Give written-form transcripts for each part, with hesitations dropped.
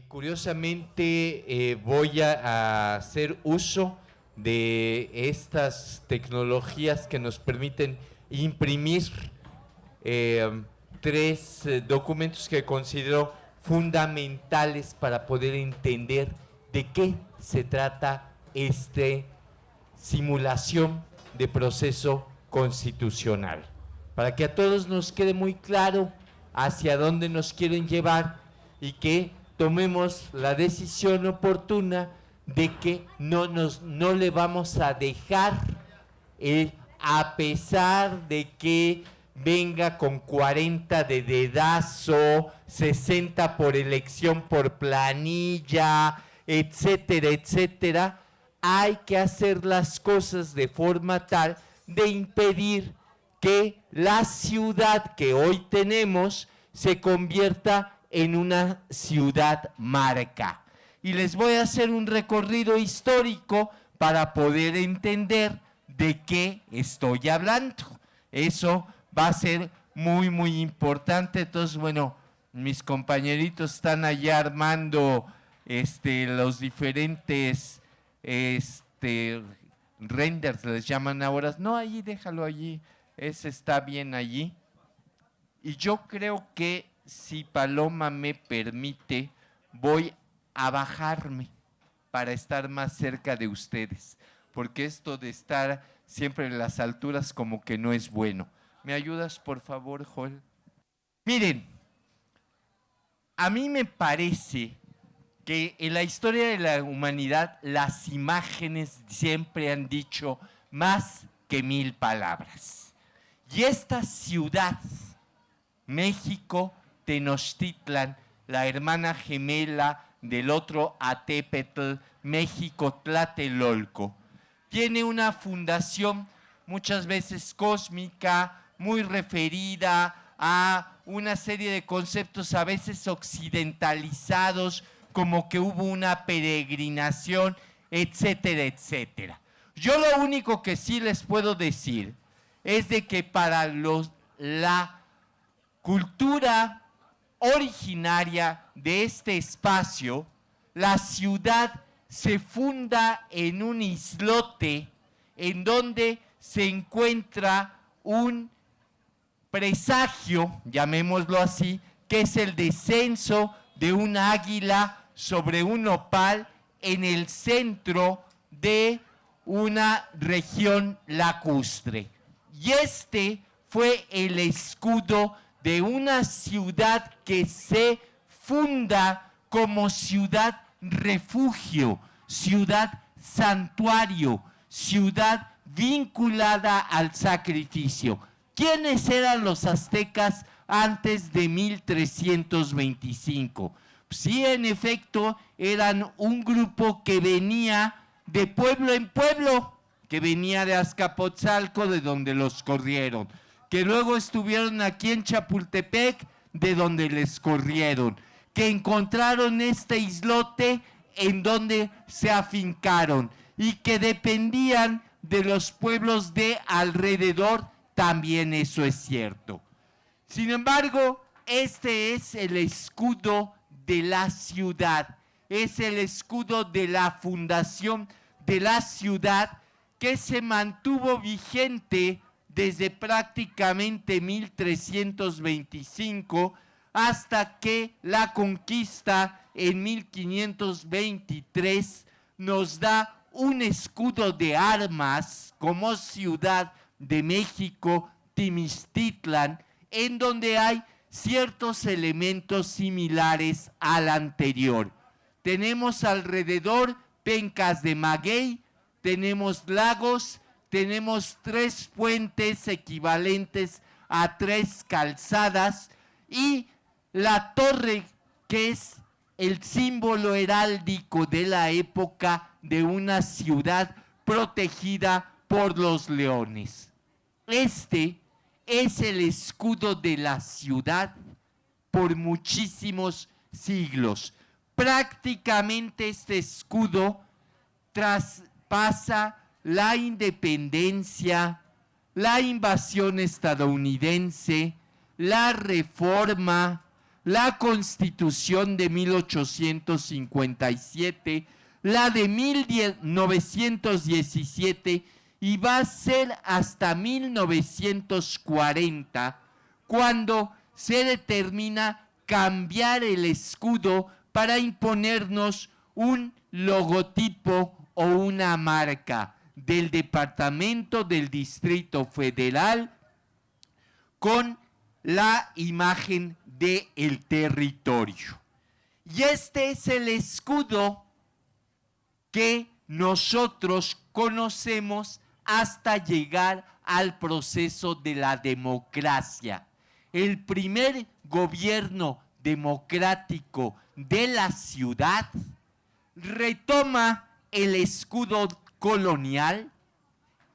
Curiosamente, voy a hacer uso de estas tecnologías que nos permiten imprimir tres documentos que considero fundamentales para poder entender de qué se trata este simulación de proceso constitucional. Para que a todos nos quede muy claro hacia dónde nos quieren llevar y que tomemos la decisión oportuna de que no le vamos a dejar, a pesar de que venga con 40 de dedazo, 60 por elección por planilla, etcétera, etcétera, hay que hacer las cosas de forma tal de impedir que la ciudad que hoy tenemos se convierta en una ciudad marca. Y les voy a hacer un recorrido histórico para poder entender de qué estoy hablando. Eso va a ser muy, muy importante. Entonces, bueno, mis compañeritos están allá armando los diferentes renders, les llaman ahora. No, allí, déjalo allí. Ese está bien allí. Y yo creo que, si Paloma me permite, voy a bajarme para estar más cerca de ustedes, porque esto de estar siempre en las alturas como que no es bueno. ¿Me ayudas, por favor, Joel? Miren, a mí me parece que en la historia de la humanidad las imágenes siempre han dicho más que 1000 palabras. Y esta ciudad, México, Tenochtitlan, la hermana gemela del otro Atépetl, México, Tlatelolco, tiene una fundación muchas veces cósmica, muy referida a una serie de conceptos a veces occidentalizados, como que hubo una peregrinación, etcétera, etcétera. Yo lo único que sí les puedo decir es de que para la cultura originaria de este espacio, la ciudad se funda en un islote en donde se encuentra un presagio, llamémoslo así, que es el descenso de un águila sobre un nopal en el centro de una región lacustre. Y este fue el escudo de una ciudad que se funda como ciudad refugio, ciudad santuario, ciudad vinculada al sacrificio. ¿Quiénes eran los aztecas antes de 1325? Sí, en efecto, eran un grupo que venía de pueblo en pueblo, que venía de Azcapotzalco, de donde los corrieron, que luego estuvieron aquí en Chapultepec, de donde les corrieron, que encontraron este islote en donde se afincaron y que dependían de los pueblos de alrededor. También eso es cierto. Sin embargo, este es el escudo de la ciudad, es el escudo de la fundación de la ciudad, que se mantuvo vigente desde prácticamente 1325 hasta que la conquista en 1523 nos da un escudo de armas como ciudad de México, Tenochtitlan, en donde hay ciertos elementos similares al anterior. Tenemos alrededor pencas de maguey, tenemos lagos, tenemos 3 puentes equivalentes a 3 calzadas y la torre, que es el símbolo heráldico de la época de una ciudad protegida por los leones. Este es el escudo de la ciudad por muchísimos siglos. Prácticamente este escudo traspasa la independencia, la invasión estadounidense, la reforma, la Constitución de 1857, la de 1917 y va a ser hasta 1940 cuando se determina cambiar el escudo para imponernos un logotipo o una marca del Departamento del Distrito Federal con la imagen del territorio. Y este es el escudo que nosotros conocemos hasta llegar al proceso de la democracia. El primer gobierno democrático de la ciudad retoma el escudo colonial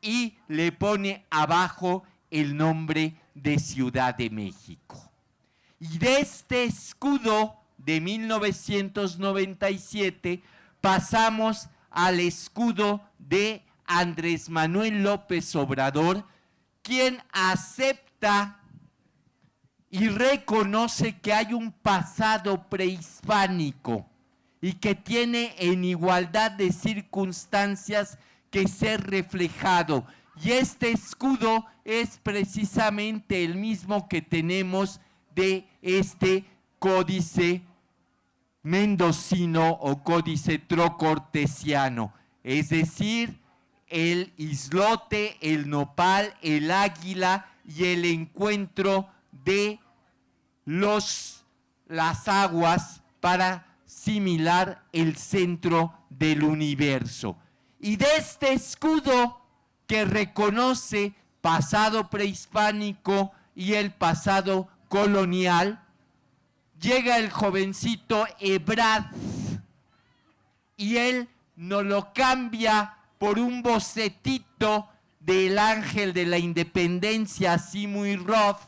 y le pone abajo el nombre de Ciudad de México. Y de este escudo de 1997 pasamos al escudo de Andrés Manuel López Obrador, quien acepta y reconoce que hay un pasado prehispánico y que tiene en igualdad de circunstancias que ser reflejado. Y este escudo es precisamente el mismo que tenemos de este códice mendocino o códice trocortesiano, es decir, el islote, el nopal, el águila y el encuentro de las aguas para similar el centro del universo. Y de este escudo que reconoce pasado prehispánico y el pasado colonial, llega el jovencito Ebrard y él nos lo cambia por un bocetito del Ángel de la Independencia, así muy rough,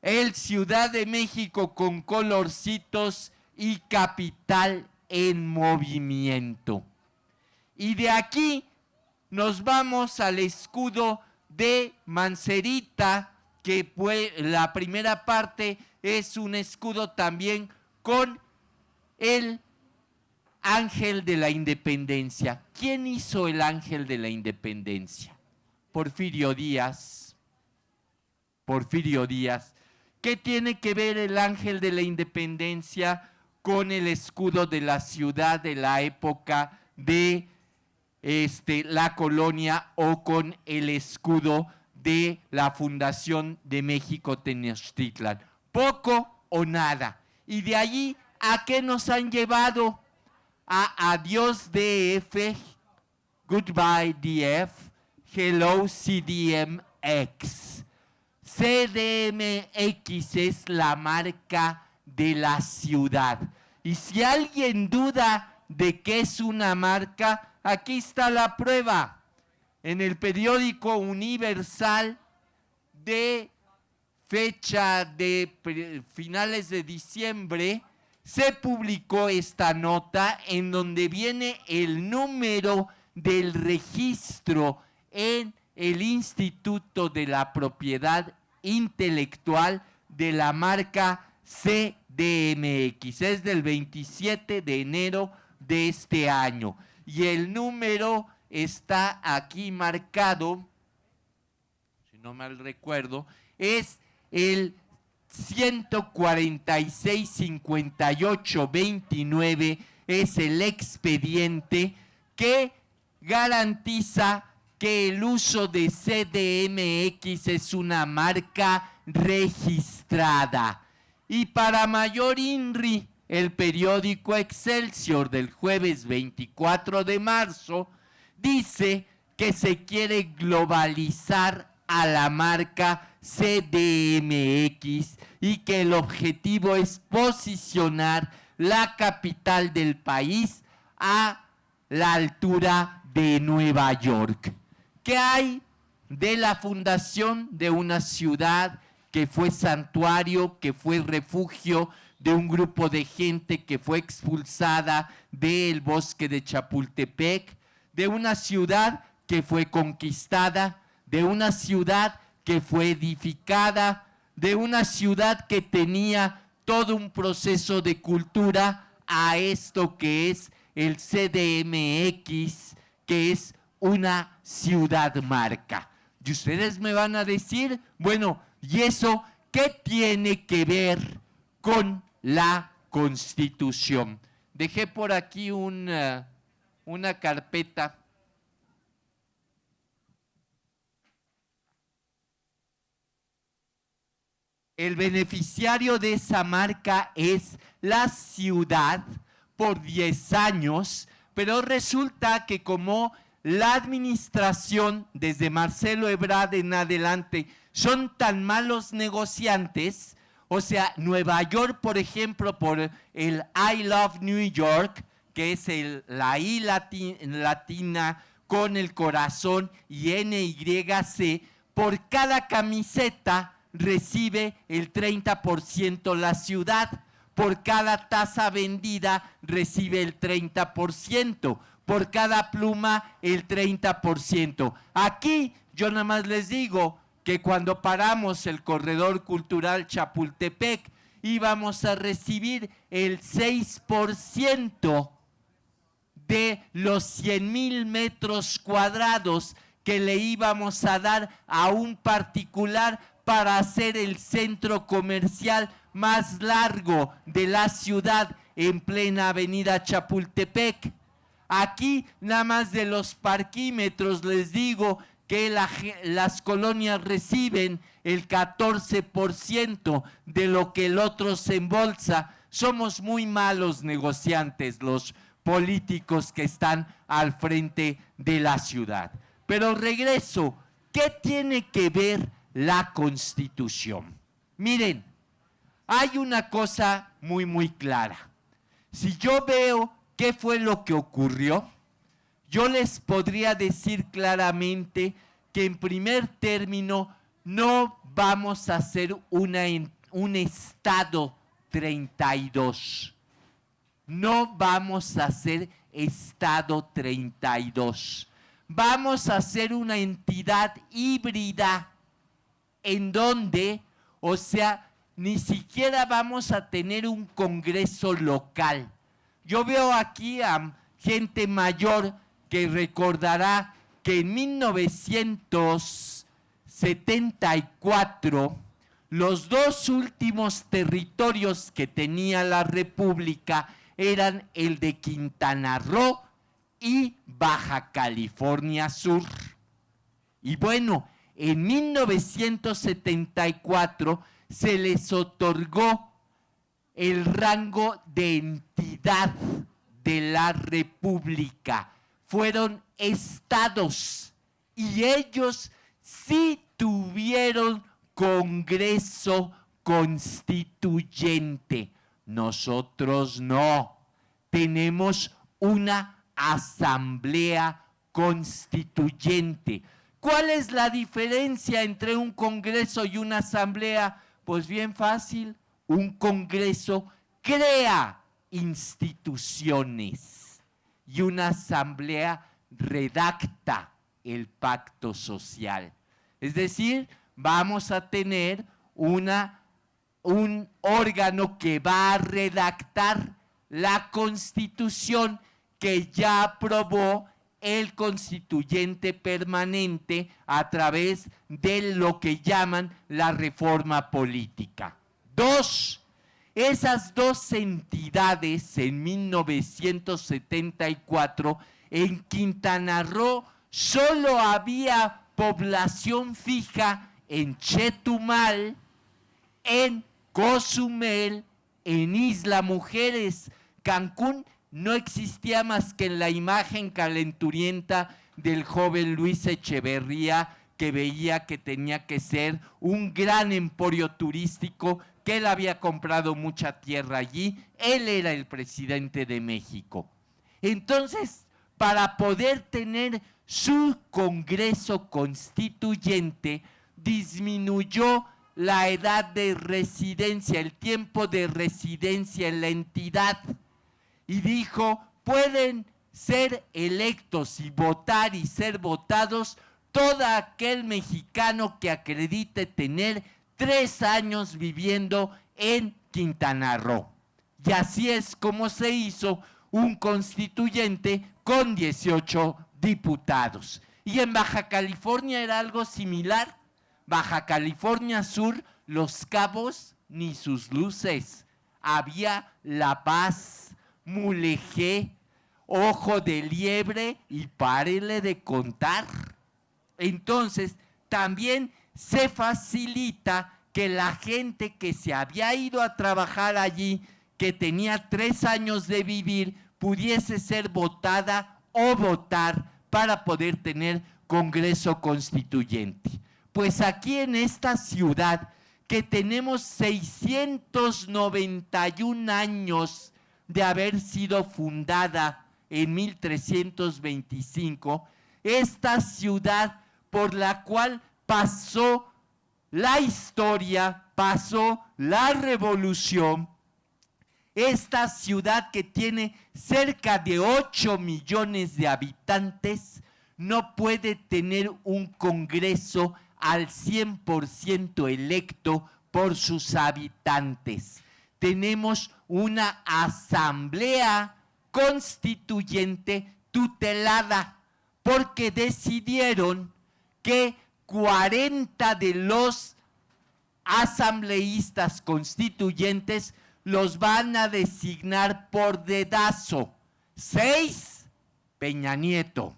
el Ciudad de México con colorcitos y capital en movimiento. Y de aquí nos vamos al escudo de Mancerita, que la primera parte es un escudo también con el Ángel de la Independencia. ¿Quién hizo el Ángel de la Independencia? Porfirio Díaz. Porfirio Díaz. ¿Qué tiene que ver el Ángel de la Independencia con el escudo de la ciudad de la época de la colonia o con el escudo de la Fundación de México Tenochtitlan? Poco o nada. Y de allí, ¿a qué nos han llevado? A adiós DF, goodbye DF, hello CDMX. CDMX es la marca de la ciudad. Y si alguien duda de que es una marca, aquí está la prueba. En el periódico Universal de fecha de finales de diciembre, se publicó esta nota en donde viene el número del registro en el Instituto de la Propiedad Intelectual de la marca CDMX. Es del 27 de enero de este año. Y el número está aquí marcado, si no mal recuerdo, es el 146-58-29, es el expediente que garantiza que el uso de CDMX es una marca registrada. Y para mayor INRI, el periódico Excelsior del jueves 24 de marzo dice que se quiere globalizar a la marca CDMX y que el objetivo es posicionar la capital del país a la altura de Nueva York. ¿Qué hay de la fundación de una ciudad que fue santuario, que fue refugio de un grupo de gente que fue expulsada del bosque de Chapultepec, de una ciudad que fue conquistada, de una ciudad que fue edificada, de una ciudad que tenía todo un proceso de cultura a esto que es el CDMX, que es una ciudad marca. Y ustedes me van a decir, bueno, ¿y eso qué tiene que ver con la Constitución? Dejé por aquí una carpeta. El beneficiario de esa marca es la ciudad por 10 años, pero resulta que como la administración, desde Marcelo Ebrard en adelante, son tan malos negociantes, o sea, Nueva York, por ejemplo, por el I Love New York, que es la I latina con el corazón y NYC, por cada camiseta recibe el 30% la ciudad, por cada taza vendida recibe el 30%, por cada pluma el 30%. Aquí yo nada más les digo que cuando paramos el corredor cultural Chapultepec íbamos a recibir el 6% de los 100,000 metros cuadrados que le íbamos a dar a un particular para hacer el centro comercial más largo de la ciudad en plena avenida Chapultepec. Aquí nada más de los parquímetros les digo que las colonias reciben el 14% de lo que el otro se embolsa. Somos muy malos negociantes los políticos que están al frente de la ciudad. Pero regreso, ¿qué tiene que ver la Constitución? Miren, hay una cosa muy clara. Si yo veo qué fue lo que ocurrió, yo les podría decir claramente que en primer término no vamos a hacer un Estado 32. No vamos a hacer Estado 32. Vamos a hacer una entidad híbrida en donde, o sea, ni siquiera vamos a tener un congreso local. Yo veo aquí a gente mayor que recordará que en 1974 los dos últimos territorios que tenía la República eran el de Quintana Roo y Baja California Sur. Y bueno, en 1974 se les otorgó el rango de entidad de la República. Fueron estados y ellos sí tuvieron Congreso Constituyente. Nosotros no. Tenemos una Asamblea Constituyente. ¿Cuál es la diferencia entre un Congreso y una Asamblea? Pues bien fácil, un Congreso crea instituciones y una Asamblea redacta el pacto social. Es decir, vamos a tener un órgano que va a redactar la Constitución que ya aprobó el constituyente permanente a través de lo que llaman la reforma política. Esas dos entidades en 1974 en Quintana Roo solo había población fija en Chetumal, en Cozumel, en Isla Mujeres. Cancún no existía más que en la imagen calenturienta del joven Luis Echeverría, que veía que tenía que ser un gran emporio turístico, que él había comprado mucha tierra allí, él era el presidente de México. Entonces, para poder tener su Congreso Constituyente, disminuyó la edad de residencia, el tiempo de residencia en la entidad, y dijo, pueden ser electos y votar y ser votados todo aquel mexicano que acredite tener 3 años viviendo en Quintana Roo. Y así es como se hizo un constituyente con 18 diputados. Y en Baja California era algo similar. Baja California Sur, Los Cabos, ni sus luces. Había La Paz, Mulegé, Ojo de Liebre y párele de contar. Entonces, también se facilita que la gente que se había ido a trabajar allí, que tenía 3 años de vivir, pudiese ser votada o votar para poder tener Congreso Constituyente. Pues aquí en esta ciudad, que tenemos 691 años de haber sido fundada en 1325, esta ciudad por la cual pasó la historia, pasó la revolución, esta ciudad que tiene cerca de 8 millones de habitantes, no puede tener un Congreso al 100% electo por sus habitantes. Tenemos una asamblea constituyente tutelada, porque decidieron que 40 de los asambleístas constituyentes los van a designar por dedazo. 6, Peña Nieto.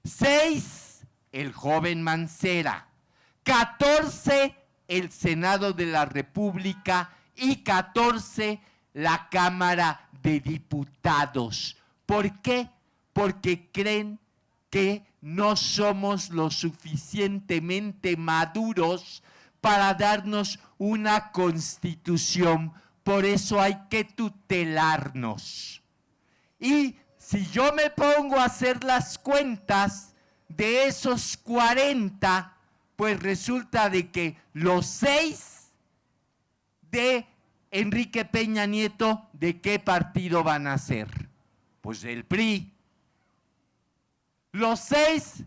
6, el joven Mancera. 14, el Senado de la República y 14, la Cámara de Diputados. ¿Por qué? Porque creen que no somos lo suficientemente maduros para darnos una constitución. Por eso hay que tutelarnos. Y si yo me pongo a hacer las cuentas de esos 40, pues resulta de que los 6 de Enrique Peña Nieto, ¿de qué partido van a ser? Pues del PRI. Los 6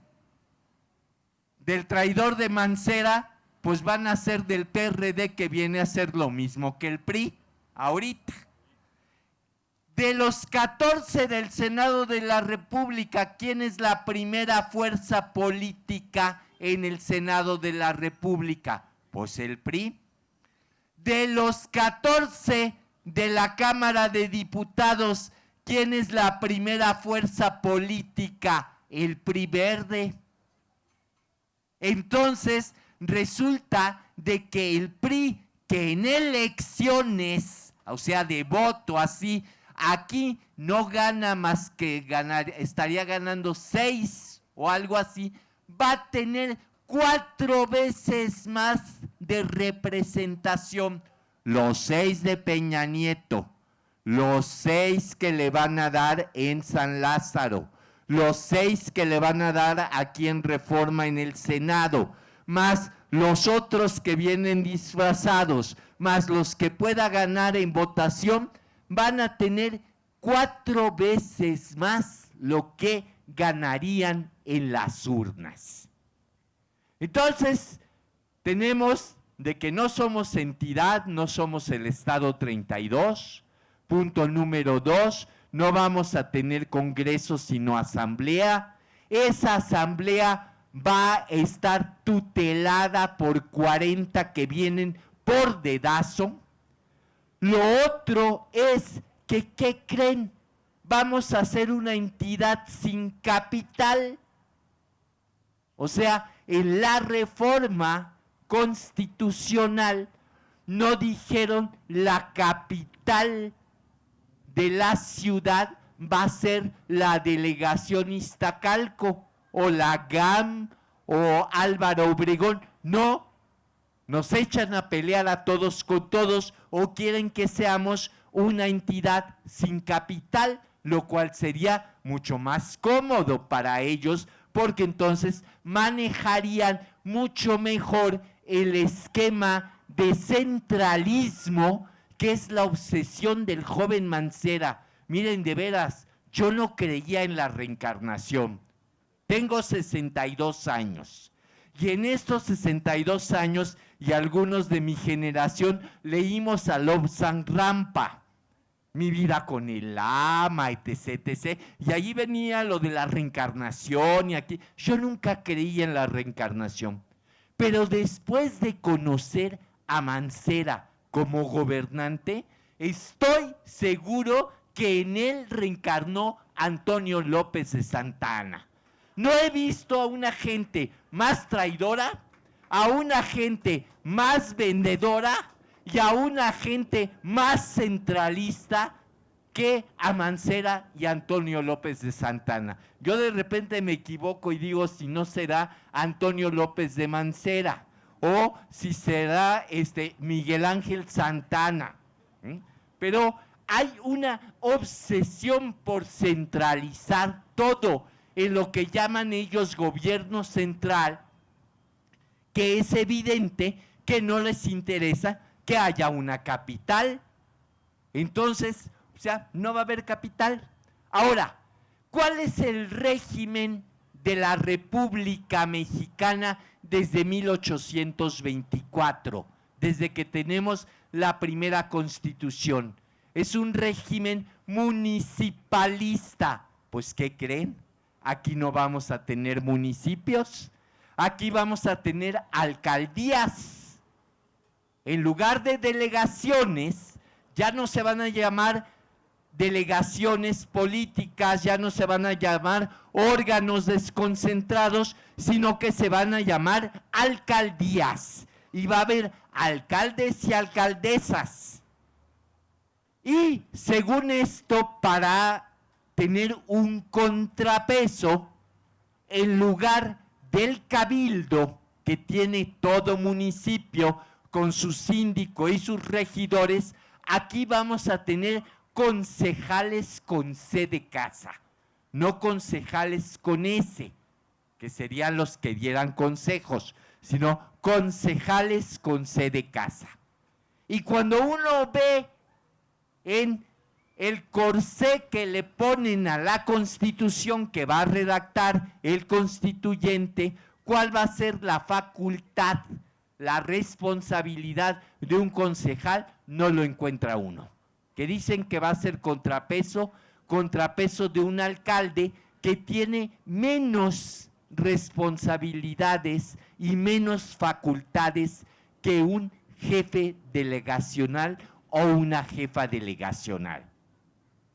del traidor de Mancera, pues van a ser del PRD, que viene a ser lo mismo que el PRI ahorita. De los 14 del Senado de la República, ¿quién es la primera fuerza política en el Senado de la República? Pues el PRI. De los 14 de la Cámara de Diputados, ¿quién es la primera fuerza política? El PRI verde. Entonces, resulta de que el PRI, que en elecciones, o sea, de voto así, aquí no gana más que ganar, estaría ganando 6 o algo así, va a tener 4 veces más de representación. Los 6 de Peña Nieto, los 6 que le van a dar en San Lázaro, los 6 que le van a dar aquí en Reforma en el Senado, más los otros que vienen disfrazados, más los que pueda ganar en votación, van a tener 4 veces más lo que ganarían en las urnas. Entonces, tenemos de que no somos entidad, no somos el Estado 32. Punto número 2, no vamos a tener congreso sino asamblea. Esa asamblea va a estar tutelada por 40 que vienen por dedazo. Lo otro es que, ¿qué creen? Vamos a hacer una entidad sin capital. O sea, en la reforma constitucional no dijeron la capital de la ciudad va a ser la delegación Iztacalco o la GAM o Álvaro Obregón. No, nos echan a pelear a todos con todos o quieren que seamos una entidad sin capital, lo cual sería mucho más cómodo para ellos porque entonces manejarían mucho mejor el esquema de centralismo que es la obsesión del joven Mancera. Miren, de veras, yo no creía en la reencarnación. Tengo 62 años y en estos 62 años y algunos de mi generación leímos a Lobsang Rampa, Mi vida con el ama, etc, etc. Y ahí venía lo de la reencarnación y aquí. Yo nunca creí en la reencarnación. Pero después de conocer a Mancera como gobernante, estoy seguro que en él reencarnó Antonio López de Santa Anna. No he visto a una gente más traidora, a una gente más vendedora y a una gente más centralista que a Mancera y Antonio López de Santa Anna. Yo de repente me equivoco y digo si no será Antonio López de Mancera o si será Miguel Ángel Santana. Pero hay una obsesión por centralizar todo en lo que llaman ellos gobierno central, que es evidente que no les interesa que haya una capital. Entonces, o sea, no va a haber capital. Ahora, ¿cuál es el régimen de la República Mexicana desde 1824? Desde que tenemos la primera Constitución. Es un régimen municipalista. Pues, ¿qué creen? Aquí no vamos a tener municipios, aquí vamos a tener alcaldías. En lugar de delegaciones, ya no se van a llamar delegaciones políticas, ya no se van a llamar órganos desconcentrados, sino que se van a llamar alcaldías. Y va a haber alcaldes y alcaldesas. Y según esto, para tener un contrapeso, en lugar del cabildo que tiene todo municipio con su síndico y sus regidores, aquí vamos a tener concejales con C de casa, no concejales con S, que serían los que dieran consejos, sino concejales con C de casa. Y cuando uno ve en el corsé que le ponen a la Constitución que va a redactar el constituyente, cuál va a ser la facultad, la responsabilidad de un concejal, no lo encuentra uno. Que dicen que va a ser contrapeso de un alcalde que tiene menos responsabilidades y menos facultades que un jefe delegacional o una jefa delegacional.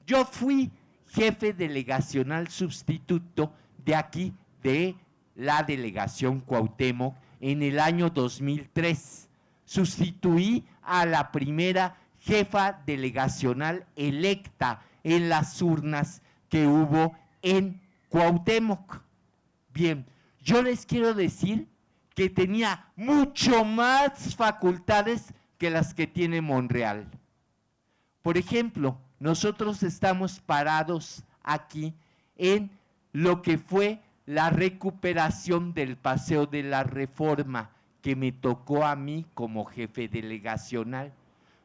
Yo fui jefe delegacional sustituto de aquí, de la delegación Cuauhtémoc, en el año 2003. Sustituí a la primera jefa delegacional electa en las urnas que hubo en Cuauhtémoc. Bien, yo les quiero decir que tenía mucho más facultades que las que tiene Monreal. Por ejemplo, nosotros estamos parados aquí en lo que fue la recuperación del Paseo de la Reforma, que me tocó a mí como jefe delegacional.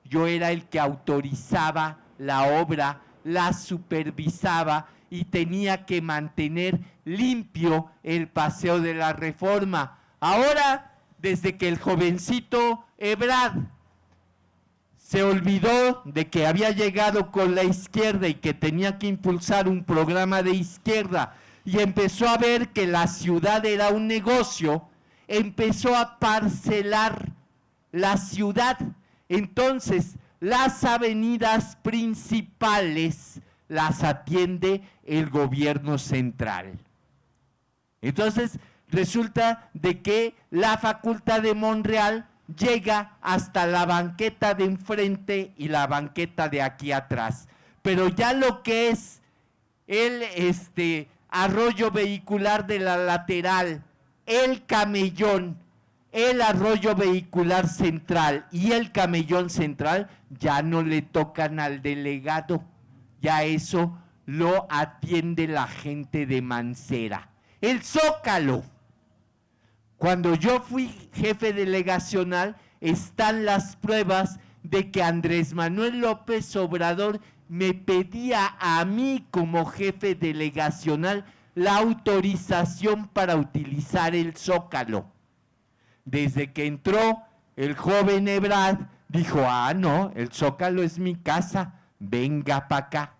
Yo era el que autorizaba la obra, la supervisaba y tenía que mantener limpio el Paseo de la Reforma. Ahora, desde que el jovencito Ebrard se olvidó de que había llegado con la izquierda y que tenía que impulsar un programa de izquierda y empezó a ver que la ciudad era un negocio, empezó a parcelar la ciudad. Entonces, las avenidas principales las atiende el gobierno central. Entonces, resulta de que la facultad de Monreal llega hasta la banqueta de enfrente y la banqueta de aquí atrás. Pero ya lo que es el arroyo vehicular de la lateral, el camellón, el arroyo vehicular central y el camellón central ya no le tocan al delegado, ya eso lo atiende la gente de Mancera. El Zócalo, cuando yo fui jefe delegacional, están las pruebas de que Andrés Manuel López Obrador me pedía a mí como jefe delegacional la autorización para utilizar el Zócalo. Desde que entró el joven Ebrard dijo, ah, no, el Zócalo es mi casa, venga para acá.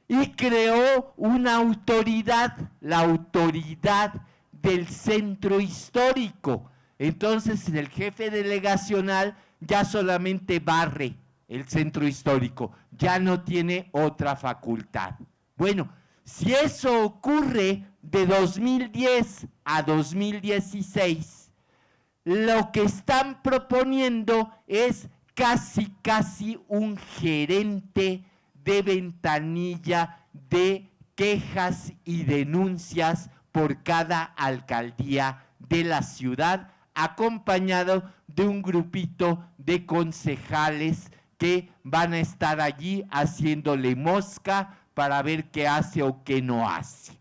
Y creó una autoridad, la autoridad del centro histórico. Entonces el jefe delegacional ya solamente barre el centro histórico, ya no tiene otra facultad. Bueno, si eso ocurre de 2010 a 2016, lo que están proponiendo es casi un gerente de ventanilla de quejas y denuncias por cada alcaldía de la ciudad, acompañado de un grupito de concejales que van a estar allí haciéndole mosca para ver qué hace o qué no hace.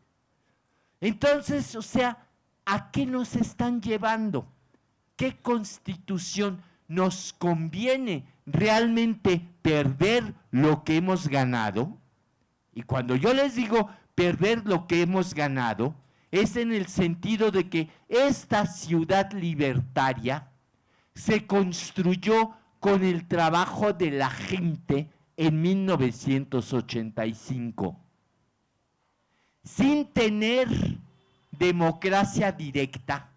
Entonces, o sea, ¿a qué nos están llevando? ¿Qué constitución nos conviene realmente perder lo que hemos ganado? Y cuando yo les digo perder lo que hemos ganado, es en el sentido de que esta ciudad libertaria se construyó con el trabajo de la gente en 1985, sin tener democracia directa,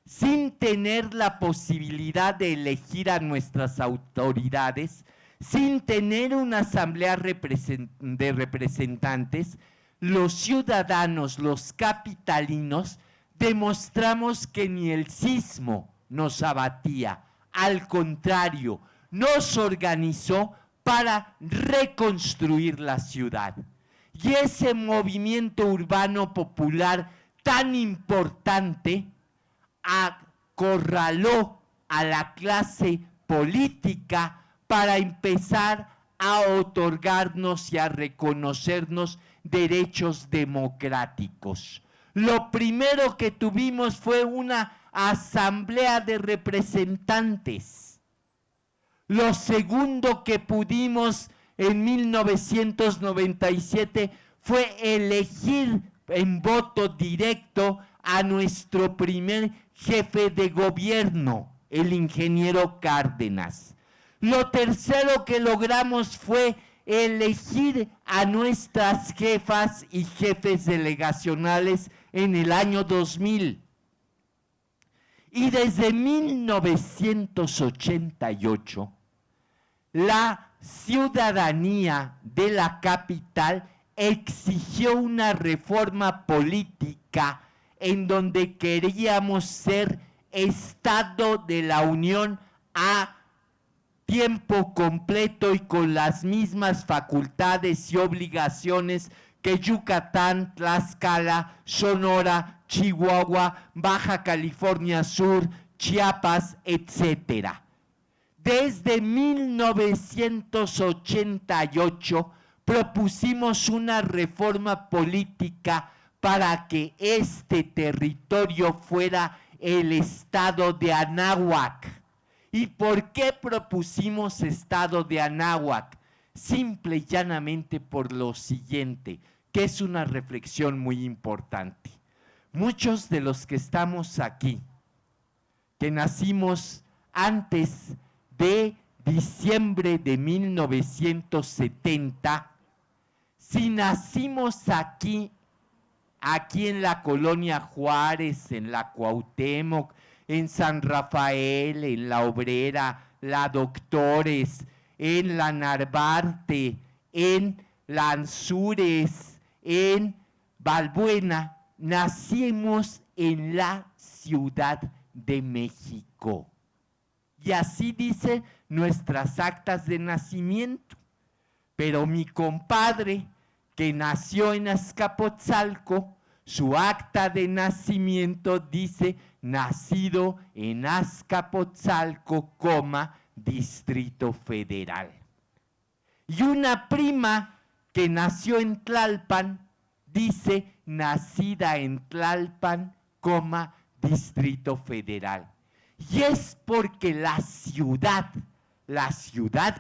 sin tener la posibilidad de elegir a nuestras autoridades, sin tener una asamblea de representantes, los ciudadanos, los capitalinos, demostramos que ni el sismo nos abatía, al contrario, nos organizó para reconstruir la ciudad. Y ese movimiento urbano popular tan importante acorraló a la clase política para empezar a otorgarnos y a reconocernos derechos democráticos. Lo primero que tuvimos fue una asamblea de representantes. Lo segundo que pudimos en 1997 fue elegir en voto directo a nuestro primer jefe de gobierno, el ingeniero Cárdenas. Lo tercero que logramos fue elegir a nuestras jefas y jefes delegacionales en el año 2000. Y desde 1988, la ciudadanía de la capital exigió una reforma política en donde queríamos ser Estado de la Unión a tiempo completo y con las mismas facultades y obligaciones que Yucatán, Tlaxcala, Sonora, Chihuahua, Baja California Sur, Chiapas, etcétera. Desde 1988 propusimos una reforma política para que este territorio fuera el estado de Anáhuac. ¿Y por qué propusimos estado de Anáhuac? Simple y llanamente por lo siguiente, que es una reflexión muy importante. Muchos de los que estamos aquí, que nacimos antes de diciembre de 1970, si nacimos aquí en la Colonia Juárez, en la Cuauhtémoc, en San Rafael, en la Obrera, la Doctores, en la Narvarte, en la Anzures, en Balbuena, nacimos en la Ciudad de México. Y así dicen nuestras actas de nacimiento. Pero mi compadre, que nació en Azcapotzalco, su acta de nacimiento dice nacido en Azcapotzalco, Distrito Federal. Y una prima que nació en Tlalpan dice nacida en Tlalpan, Distrito Federal. Y es porque la ciudad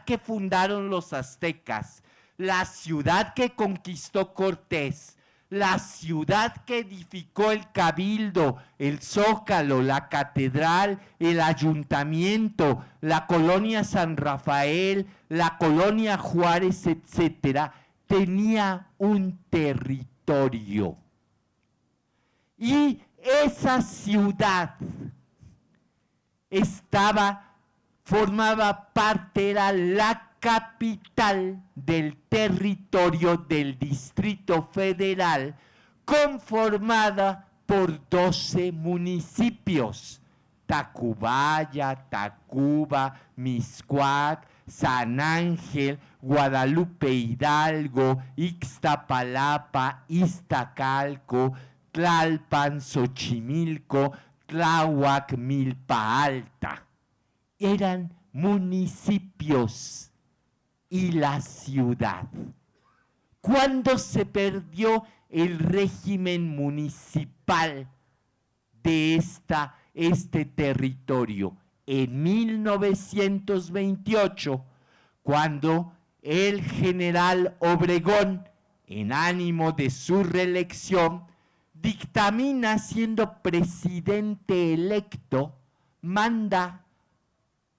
que fundaron los aztecas, la ciudad que conquistó Cortés, la ciudad que edificó el Cabildo, el Zócalo, la Catedral, el Ayuntamiento, la Colonia San Rafael, la Colonia Juárez, etcétera, tenía un territorio. Y esa ciudad formaba parte, era la capital del territorio del Distrito Federal, conformada por 12 municipios: Tacubaya, Tacuba, Mixcoac, San Ángel, Guadalupe Hidalgo, Ixtapalapa, Iztacalco, Tlalpan, Xochimilco, Tláhuac, Milpa Alta. Eran municipios y la ciudad. ¿Cuándo se perdió el régimen municipal de este territorio? En 1928, cuando el general Obregón, en ánimo de su reelección, dictamina, siendo presidente electo, manda,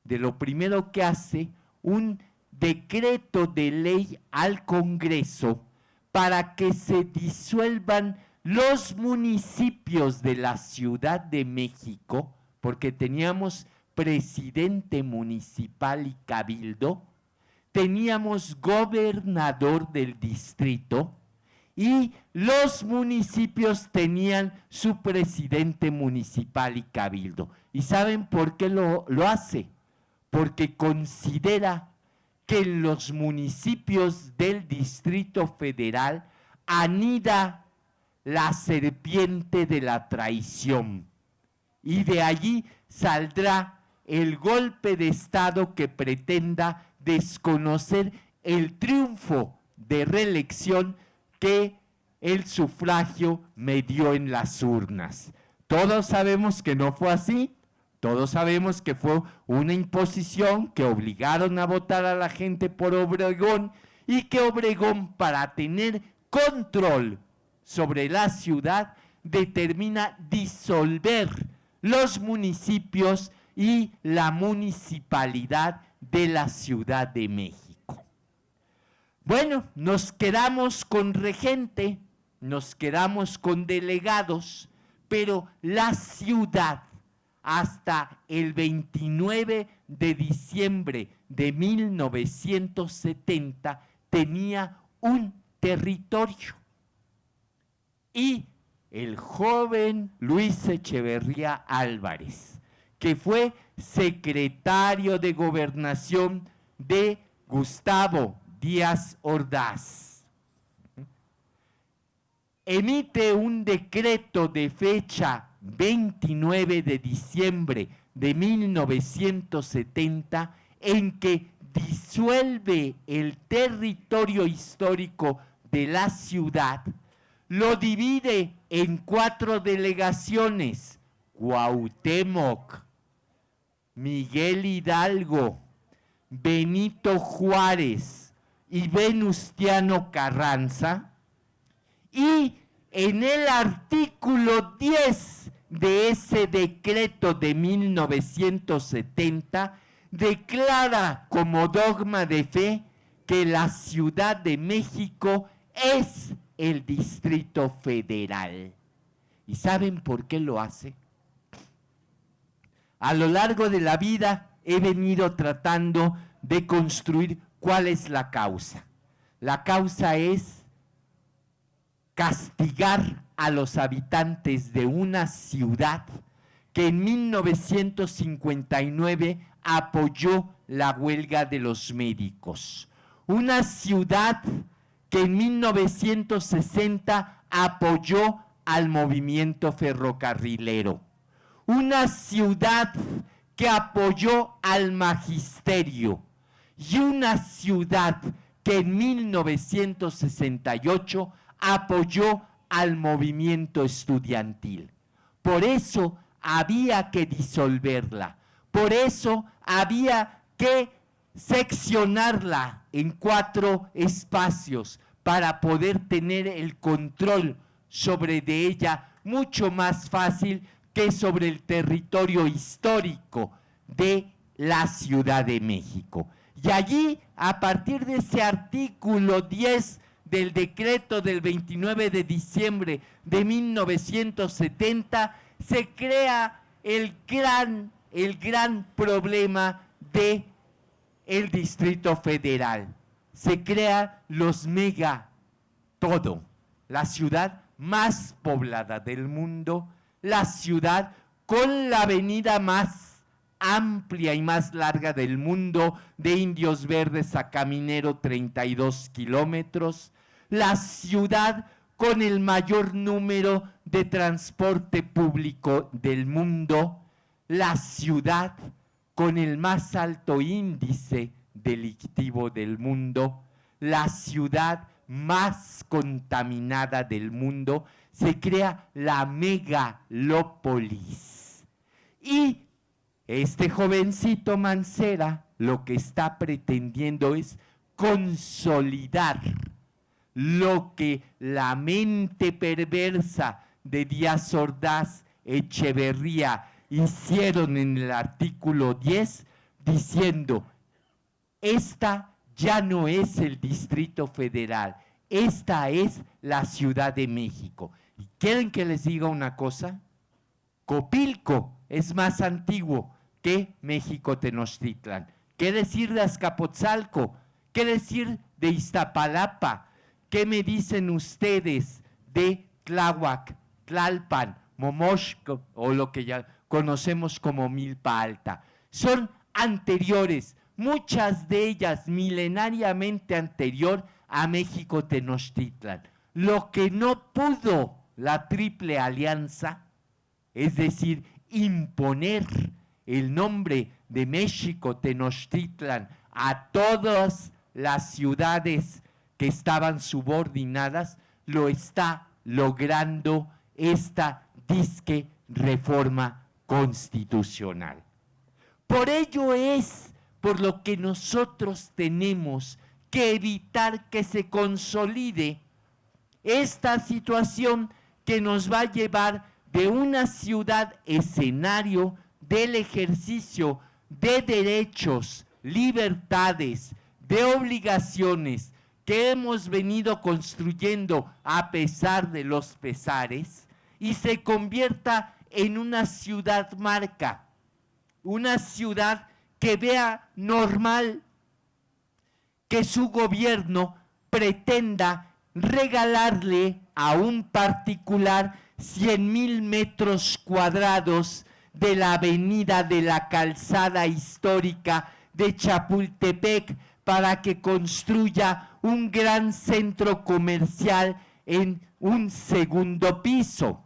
de lo primero que hace, un decreto de ley al Congreso para que se disuelvan los municipios de la Ciudad de México, porque teníamos presidente municipal y cabildo, teníamos gobernador del distrito, y los municipios tenían su presidente municipal y cabildo. ¿Y saben por qué lo hace? Porque considera que en los municipios del Distrito Federal anida la serpiente de la traición, y de allí saldrá el golpe de Estado que pretenda desconocer el triunfo de reelección que el sufragio me dio en las urnas. Todos sabemos que no fue así. Todos sabemos que fue una imposición, que obligaron a votar a la gente por Obregón, y que Obregón, para tener control sobre la ciudad, determina disolver los municipios y la municipalidad de la Ciudad de México. Bueno, nos quedamos con regente, nos quedamos con delegados, pero la ciudad, hasta el 29 de diciembre de 1970, tenía un territorio. Y el joven Luis Echeverría Álvarez, que fue secretario de Gobernación de Gustavo Díaz Ordaz, emite un decreto de fecha 29 de diciembre de 1970 en que disuelve el territorio histórico de la ciudad, lo divide en 4 delegaciones: Cuauhtémoc, Miguel Hidalgo, Benito Juárez y Venustiano Carranza, y en el artículo 10 de ese decreto de 1970 declara como dogma de fe que la Ciudad de México es el Distrito Federal. ¿Y saben por qué lo hace? A lo largo de la vida he venido tratando de construir cuál es la causa. La causa es castigar a los habitantes de una ciudad que en 1959 apoyó la huelga de los médicos. Una ciudad que en 1960 apoyó al movimiento ferrocarrilero. Una ciudad que apoyó al magisterio, y una ciudad que en 1968 apoyó al movimiento estudiantil. Por eso había que disolverla, por eso había que seccionarla en 4 espacios para poder tener el control sobre de ella mucho más fácil que sobre el territorio histórico de la Ciudad de México. Y allí, a partir de ese artículo 10 del decreto del 29 de diciembre de 1970, se crea el gran problema de el Distrito Federal. Se crean los todo, la ciudad más poblada del mundo, la ciudad con la avenida más amplia y más larga del mundo, de Indios Verdes a Caminero, 32 kilómetros, la ciudad con el mayor número de transporte público del mundo, la ciudad con el más alto índice delictivo del mundo, la ciudad más contaminada del mundo. Se crea la megalópolis. Y este jovencito Mancera lo que está pretendiendo es consolidar lo que la mente perversa de Díaz Ordaz, Echeverría hicieron en el artículo 10, diciendo: esta ya no es el Distrito Federal, esta es la Ciudad de México. ¿Y quieren que les diga una cosa? Copilco es más antiguo que México Tenochtitlan. ¿Qué decir de Azcapotzalco? ¿Qué decir de Iztapalapa? ¿Qué me dicen ustedes de Tláhuac, Tlalpan, Momoxco o lo que ya conocemos como Milpa Alta? Son anteriores, muchas de ellas milenariamente anterior a México Tenochtitlan. Lo que no pudo la Triple Alianza, es decir, imponer el nombre de México Tenochtitlan a todas las ciudades que estaban subordinadas, lo está logrando esta disque reforma constitucional. Por ello es por lo que nosotros tenemos que evitar que se consolide esta situación que nos va a llevar de una ciudad escenario del ejercicio de derechos, libertades, de obligaciones que hemos venido construyendo a pesar de los pesares, y se convierta en una ciudad marca, una ciudad que vea normal que su gobierno pretenda regalarle a un particular 100,000 metros cuadrados de la avenida de la calzada histórica de Chapultepec para que construya un gran centro comercial en un segundo piso.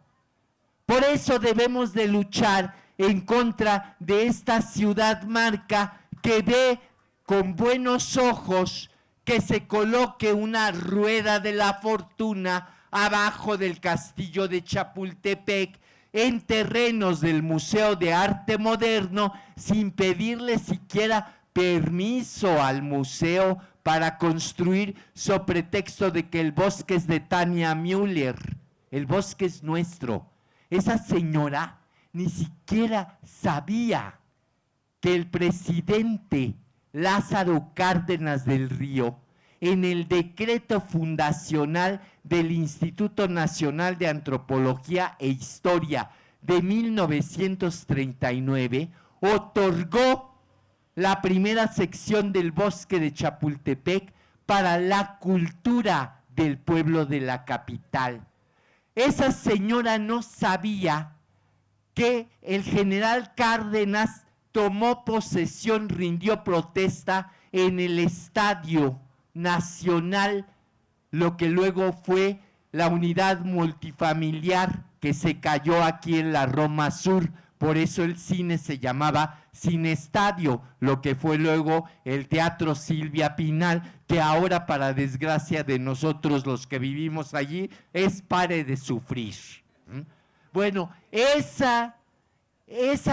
Por eso debemos de luchar en contra de esta ciudad marca que ve con buenos ojos que se coloque una rueda de la fortuna abajo del castillo de Chapultepec, en terrenos del Museo de Arte Moderno, sin pedirle siquiera permiso al museo para construir, sobre pretexto de que el bosque es de Tania Müller. El bosque es nuestro. Esa señora ni siquiera sabía que el presidente Lázaro Cárdenas del Río, en el decreto fundacional del Instituto Nacional de Antropología e Historia de 1939, otorgó la primera sección del bosque de Chapultepec para la cultura del pueblo de la capital. Esa señora no sabía que el general Cárdenas tomó posesión, rindió protesta en el Estadio Nacional, lo que luego fue la unidad multifamiliar que se cayó aquí en la Roma Sur. Por eso el cine se llamaba Cine Estadio, lo que fue luego el Teatro Silvia Pinal, que ahora, para desgracia de nosotros los que vivimos allí, es Pare de Sufrir. Bueno, esa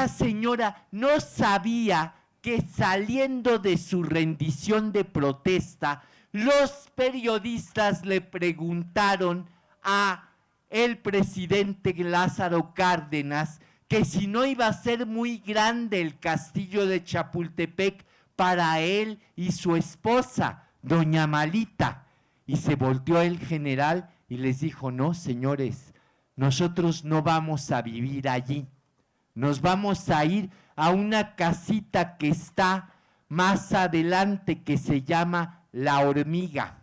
señora no sabía que saliendo de su rendición de protesta, los periodistas le preguntaron a el presidente Lázaro Cárdenas que si no iba a ser muy grande el castillo de Chapultepec para él y su esposa, doña Malita. Y se volteó el general y les dijo, no, señores, nosotros no vamos a vivir allí. Nos vamos a ir a una casita que está más adelante que se llama La Hormiga.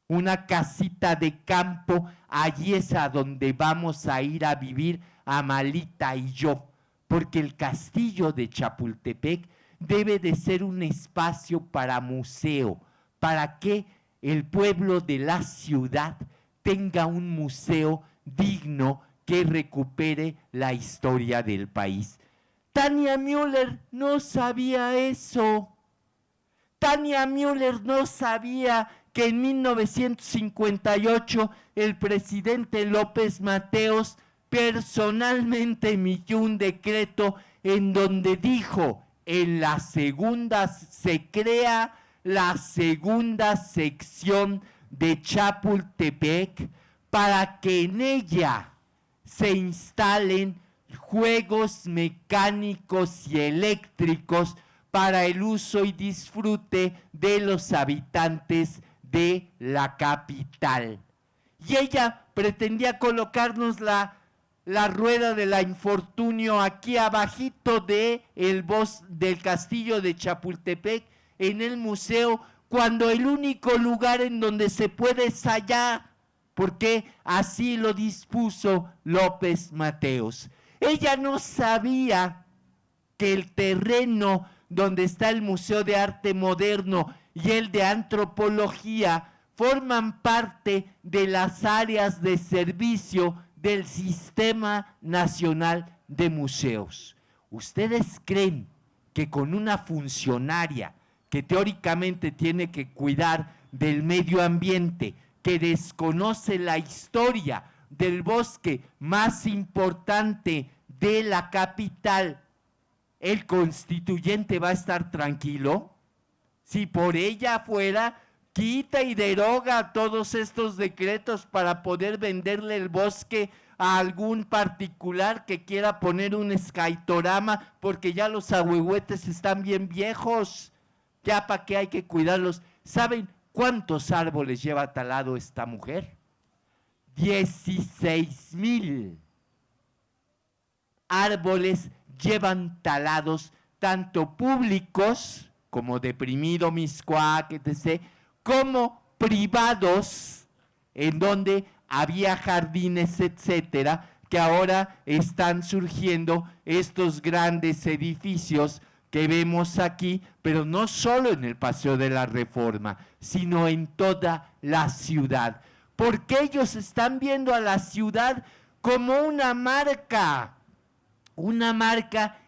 Una casita de campo, allí es a donde vamos a ir a vivir Malita y yo, porque el castillo de Chapultepec debe de ser un espacio para museo, para que el pueblo de la ciudad tenga un museo digno que recupere la historia del país. Tania Müller no sabía eso. Tania Müller no sabía que en 1958 el presidente López Mateos personalmente emitió un decreto en donde dijo, en la segunda se crea la segunda sección de Chapultepec para que en ella se instalen juegos mecánicos y eléctricos para el uso y disfrute de los habitantes de la capital. Y ella pretendía colocarnos la rueda de la infortunio aquí abajito del castillo de Chapultepec en el museo, cuando el único lugar en donde se puede es allá, porque así lo dispuso López Mateos. Ella no sabía que el terreno donde está el Museo de Arte Moderno y el de Antropología forman parte de las áreas de servicio del Sistema Nacional de Museos. ¿Ustedes creen que con una funcionaria que teóricamente tiene que cuidar del medio ambiente, que desconoce la historia del bosque más importante de la capital, el constituyente va a estar tranquilo? Si por ella fuera, quita y deroga todos estos decretos para poder venderle el bosque a algún particular que quiera poner un escaitorama, porque ya los ahuehuetes están bien viejos, ya para qué hay que cuidarlos. ¿Saben cuántos árboles lleva talado esta mujer? 16,000 árboles llevan talados, tanto públicos como Deprimido, Mixcoac, etc., como privados, en donde había jardines, etcétera, que ahora están surgiendo estos grandes edificios que vemos aquí, pero no solo en el Paseo de la Reforma, sino en toda la ciudad, porque ellos están viendo a la ciudad como una marca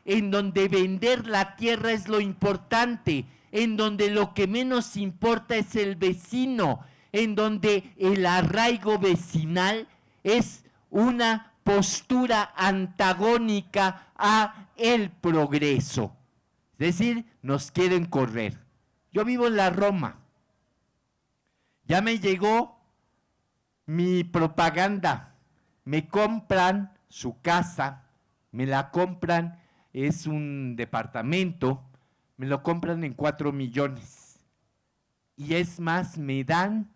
en donde vender la tierra es lo importante, en donde lo que menos importa es el vecino, en donde el arraigo vecinal es una postura antagónica a el progreso. Es decir, nos quieren correr. Yo vivo en la Roma. Ya me llegó mi propaganda. Me compran su casa, me la compran, es un departamento, me lo compran en 4 millones. Y es más, me dan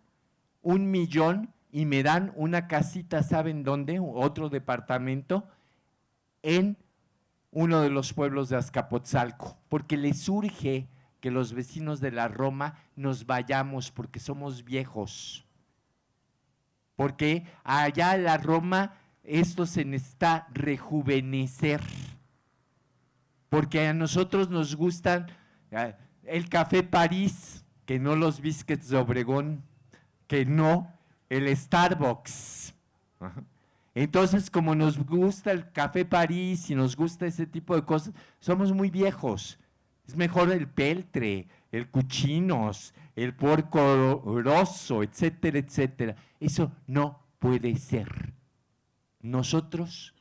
1 millón y me dan una casita, ¿saben dónde? Otro departamento en uno de los pueblos de Azcapotzalco, porque les urge que los vecinos de la Roma nos vayamos porque somos viejos. Porque allá en la Roma esto se necesita rejuvenecer. Porque a nosotros nos gustan el Café París, que no los biscuits de Obregón, que no el Starbucks. Ajá. Entonces, como nos gusta el Café París y nos gusta ese tipo de cosas, somos muy viejos. Es mejor el peltre, el cuchinos, el porco rosso, etcétera, etcétera. Eso no puede ser. Nosotros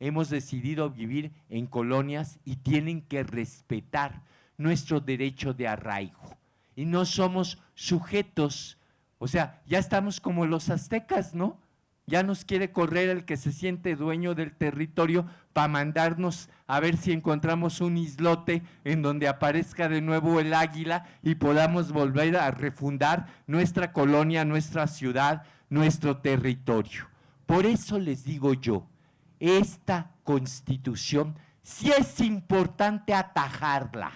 hemos decidido vivir en colonias y tienen que respetar nuestro derecho de arraigo. Y no somos sujetos, o sea, ya estamos como los aztecas, ¿no? Ya nos quiere correr el que se siente dueño del territorio para mandarnos a ver si encontramos un islote en donde aparezca de nuevo el águila y podamos volver a refundar nuestra colonia, nuestra ciudad, nuestro territorio. Por eso les digo yo, esta Constitución sí es importante atajarla,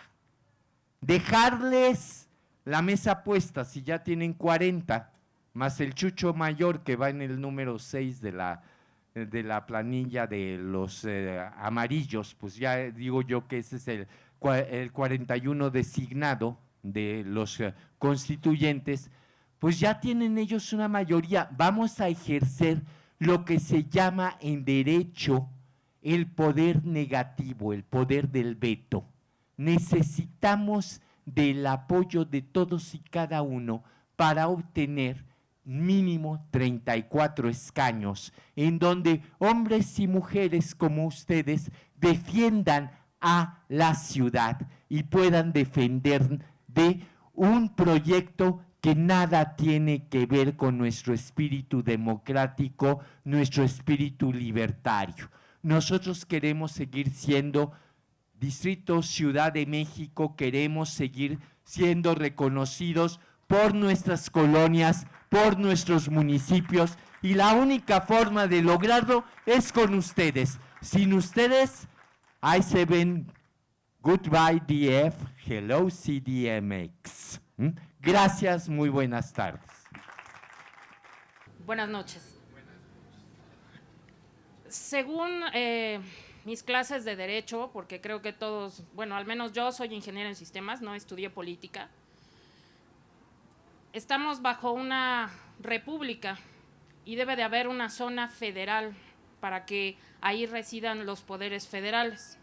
dejarles la mesa puesta, si ya tienen 40, más el chucho mayor que va en el número 6 de la planilla de los amarillos, pues ya digo yo que ese es el 41 designado de los constituyentes, pues ya tienen ellos una mayoría. Vamos a ejercer lo que se llama en derecho el poder negativo, el poder del veto. Necesitamos del apoyo de todos y cada uno para obtener mínimo 34 escaños, en donde hombres y mujeres como ustedes defiendan a la ciudad y puedan defender de un proyecto que nada tiene que ver con nuestro espíritu democrático, nuestro espíritu libertario. Nosotros queremos seguir siendo Distrito Ciudad de México, queremos seguir siendo reconocidos por nuestras colonias, por nuestros municipios, y la única forma de lograrlo es con ustedes. Sin ustedes, I7, goodbye DF, hello CDMX. Gracias, muy buenas tardes. Buenas noches. Según mis clases de Derecho, porque creo que todos, bueno, al menos yo soy ingeniero en sistemas, no estudié política, estamos bajo una república y debe de haber una zona federal para que ahí residan los poderes federales.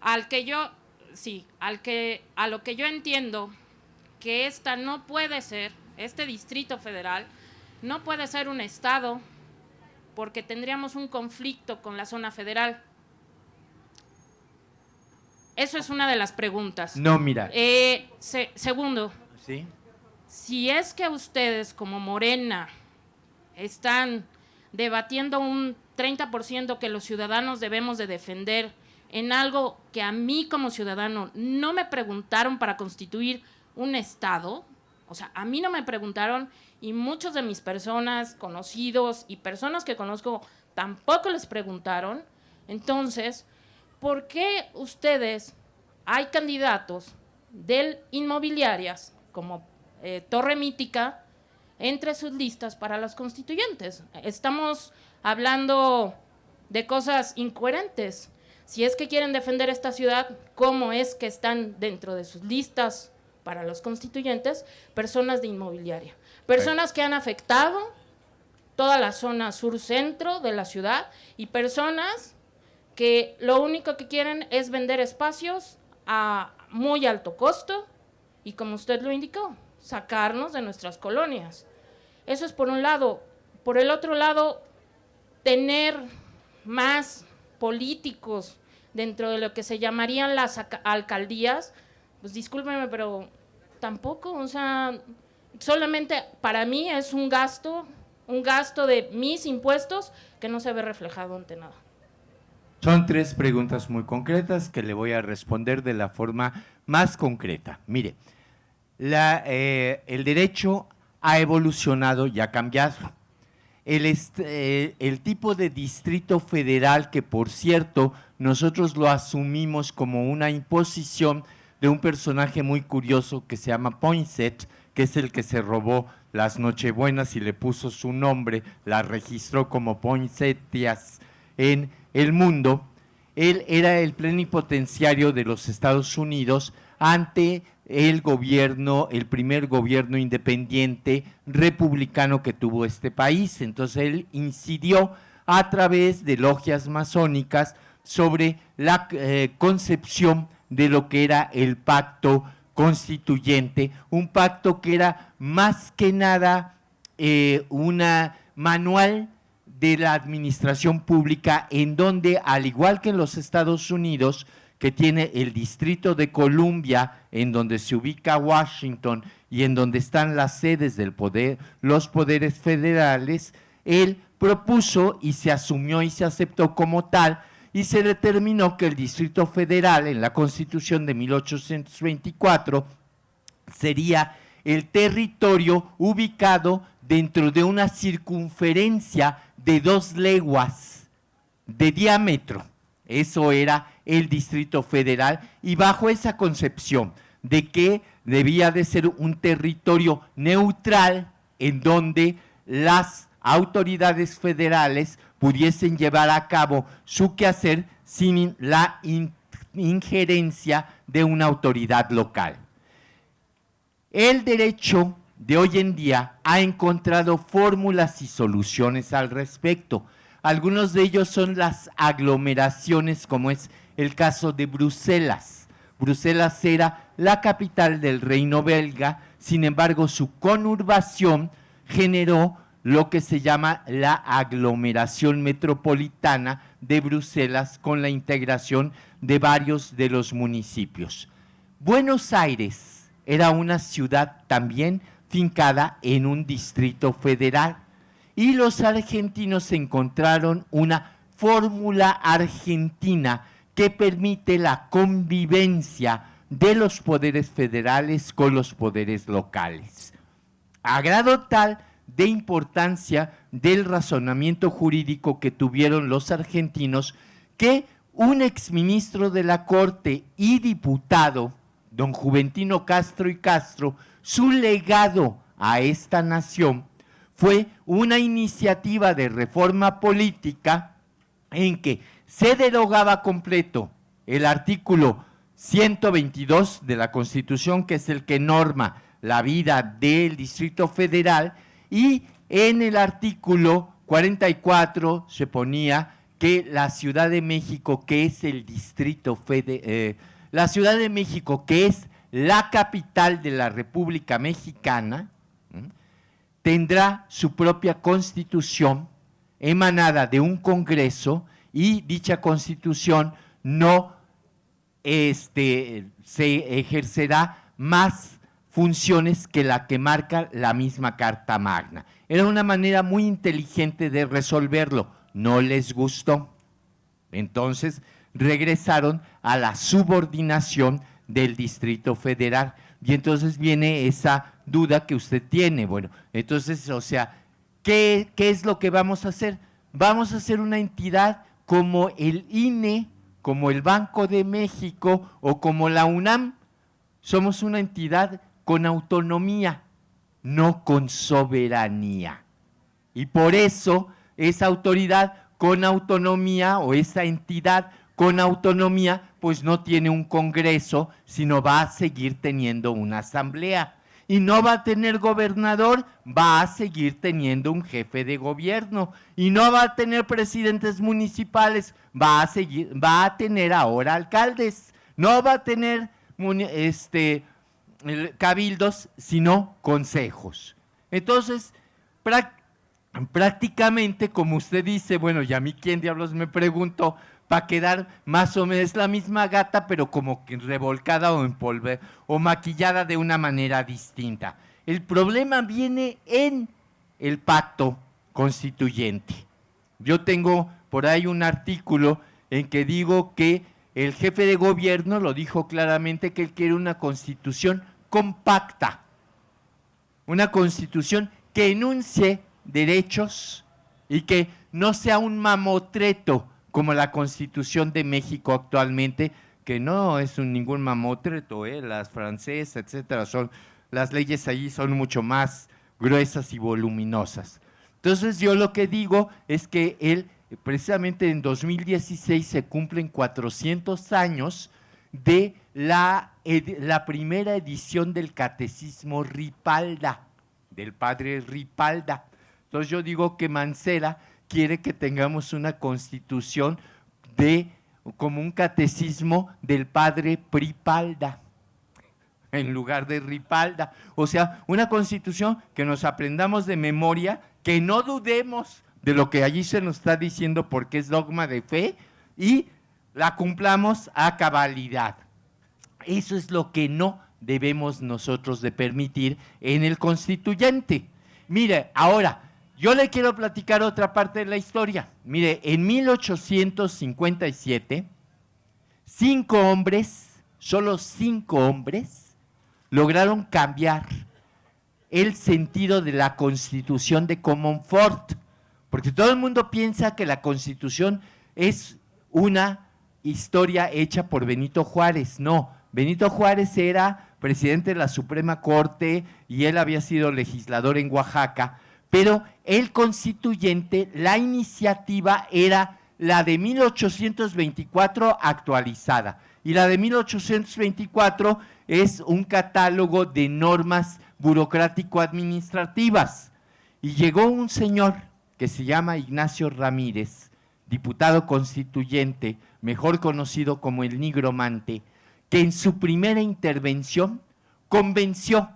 A lo que yo entiendo que esta no puede ser, este Distrito Federal no puede ser un estado porque tendríamos un conflicto con la zona federal. Eso es una de las preguntas. No, mira. Segundo, ¿sí? Si es que ustedes como Morena están debatiendo un 30% que los ciudadanos debemos de defender en algo que a mí como ciudadano no me preguntaron para constituir un estado, o sea, a mí no me preguntaron y muchos de mis personas, conocidos y personas que conozco tampoco les preguntaron. Entonces, ¿por qué ustedes hay candidatos de inmobiliarias como Torre Mítica entre sus listas para los constituyentes? Estamos hablando de cosas incoherentes. Si es que quieren defender esta ciudad, ¿cómo es que están dentro de sus listas para los constituyentes personas de inmobiliaria? Personas que han afectado toda la zona sur-centro de la ciudad y personas que lo único que quieren es vender espacios a muy alto costo y, como usted lo indicó, sacarnos de nuestras colonias. Eso es por un lado. Por el otro lado, tener más políticos dentro de lo que se llamarían las alcaldías, pues discúlpenme, pero tampoco, o sea, solamente para mí es un gasto de mis impuestos que no se ve reflejado ante nada. Son 3 preguntas muy concretas que le voy a responder de la forma más concreta. Mire, el derecho ha evolucionado y ha cambiado. El tipo de distrito federal, que por cierto nosotros lo asumimos como una imposición de un personaje muy curioso que se llama Poinsett, que es el que se robó las Nochebuenas y le puso su nombre, la registró como Poinsettias en el mundo. Él era el plenipotenciario de los Estados Unidos ante el gobierno, el primer gobierno independiente republicano que tuvo este país. Entonces él incidió a través de logias masónicas sobre la concepción de lo que era el pacto constituyente, un pacto que era más que nada una manual de la administración pública, en donde, al igual que en los Estados Unidos, que tiene el Distrito de Columbia, en donde se ubica Washington y en donde están las sedes del poder, los poderes federales, él propuso y se asumió y se aceptó como tal, y se determinó que el Distrito Federal en la Constitución de 1824 sería el territorio ubicado dentro de una circunferencia de 2 leguas de diámetro. Eso era el Distrito Federal, y bajo esa concepción de que debía de ser un territorio neutral en donde las autoridades federales pudiesen llevar a cabo su quehacer sin la injerencia de una autoridad local. El derecho de hoy en día ha encontrado fórmulas y soluciones al respecto. Algunos de ellos son las aglomeraciones, como es el caso de Bruselas. Bruselas era la capital del reino belga, sin embargo su conurbación generó lo que se llama la aglomeración metropolitana de Bruselas, con la integración de varios de los municipios. Buenos Aires era una ciudad también fincada en un distrito federal, y los argentinos encontraron una fórmula argentina que permite la convivencia de los poderes federales con los poderes locales, a grado tal de importancia del razonamiento jurídico que tuvieron los argentinos, que un exministro de la Corte y diputado, don Juventino Castro y Castro, su legado a esta nación fue una iniciativa de reforma política en que se derogaba completo el artículo 122 de la Constitución, que es el que norma la vida del Distrito Federal, y en el artículo 44 se ponía que la Ciudad de México, que es el Distrito Federal, la Ciudad de México, que es la capital de la República Mexicana, tendrá su propia constitución emanada de un Congreso, y dicha constitución no se ejercerá más funciones que la que marca la misma Carta Magna. Era una manera muy inteligente de resolverlo. No les gustó. Entonces regresaron a la subordinación del Distrito Federal. Y entonces viene esa duda que usted tiene. Bueno, entonces, o sea, ¿qué es lo que vamos a hacer? Vamos a hacer una entidad como el INE, como el Banco de México o como la UNAM. Somos una entidad con autonomía, no con soberanía. Y por eso esa autoridad con autonomía, o esa entidad con autonomía, pues no tiene un Congreso, sino va a seguir teniendo una asamblea. Y no va a tener gobernador, va a seguir teniendo un jefe de gobierno. Y no va a tener presidentes municipales, va a tener ahora alcaldes. No va a tener cabildos, sino consejos. Entonces, prácticamente, como usted dice, bueno, y a mí quién diablos me preguntó, para quedar más o menos la misma gata, pero como que revolcada o o maquillada de una manera distinta. El problema viene en el pacto constituyente. Yo tengo por ahí un artículo en que digo que el jefe de gobierno lo dijo claramente, que él quiere una constitución compacta, una constitución que enuncie derechos y que no sea un mamotreto como la Constitución de México actualmente, que no es ningún mamotreto, las francesas, etcétera, las leyes allí son mucho más gruesas y voluminosas. Entonces yo lo que digo es que precisamente en 2016 se cumplen 400 años de la primera edición del Catecismo Ripalda, del padre Ripalda. Entonces yo digo que Mancera quiere que tengamos una constitución como un catecismo del padre Pripalda, en lugar de Ripalda. O sea, una constitución que nos aprendamos de memoria, que no dudemos de lo que allí se nos está diciendo porque es dogma de fe, y la cumplamos a cabalidad. Eso es lo que no debemos nosotros de permitir en el constituyente. Mire, ahora, Yo le quiero platicar otra parte de la historia. Mire, en 1857, 5 hombres, solo 5 hombres, lograron cambiar el sentido de la Constitución de Comonfort, porque todo el mundo piensa que la Constitución es una historia hecha por Benito Juárez. No, Benito Juárez era presidente de la Suprema Corte y él había sido legislador en Oaxaca, pero el constituyente, la iniciativa era la de 1824 actualizada, y la de 1824 es un catálogo de normas burocrático-administrativas, y llegó un señor que se llama Ignacio Ramírez, diputado constituyente, mejor conocido como el Nigromante, que en su primera intervención convenció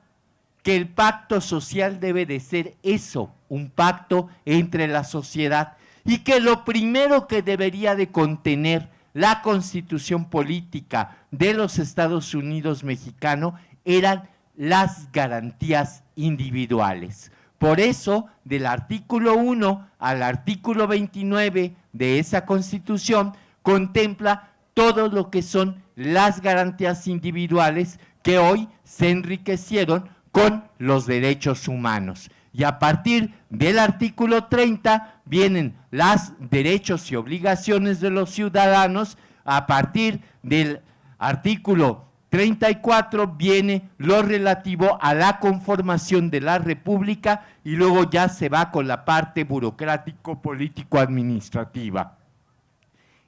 que el pacto social debe de ser eso, un pacto entre la sociedad, y que lo primero que debería de contener la Constitución política de los Estados Unidos mexicanos eran las garantías individuales. Por eso, del artículo 1 al artículo 29 de esa Constitución, contempla todo lo que son las garantías individuales que hoy se enriquecieron con los derechos humanos. Y a partir del artículo 30 vienen los derechos y obligaciones de los ciudadanos. A partir del artículo 34 viene lo relativo a la conformación de la República, y luego ya se va con la parte burocrático-político-administrativa.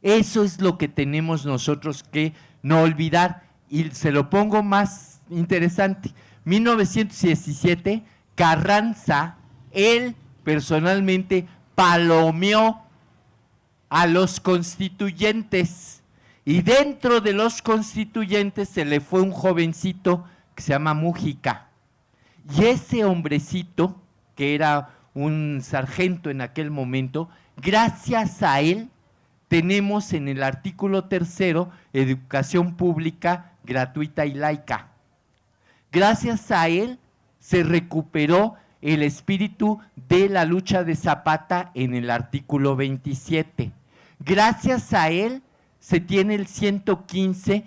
Eso es lo que tenemos nosotros que no olvidar, y se lo pongo más interesante. 1917, Carranza, él personalmente palomeó a los constituyentes, y dentro de los constituyentes se le fue un jovencito que se llama Mújica, y ese hombrecito, que era un sargento en aquel momento, gracias a él tenemos en el artículo 3 educación pública gratuita y laica. Gracias a él se recuperó el espíritu de la lucha de Zapata en el artículo 27. Gracias a él se tiene el 115,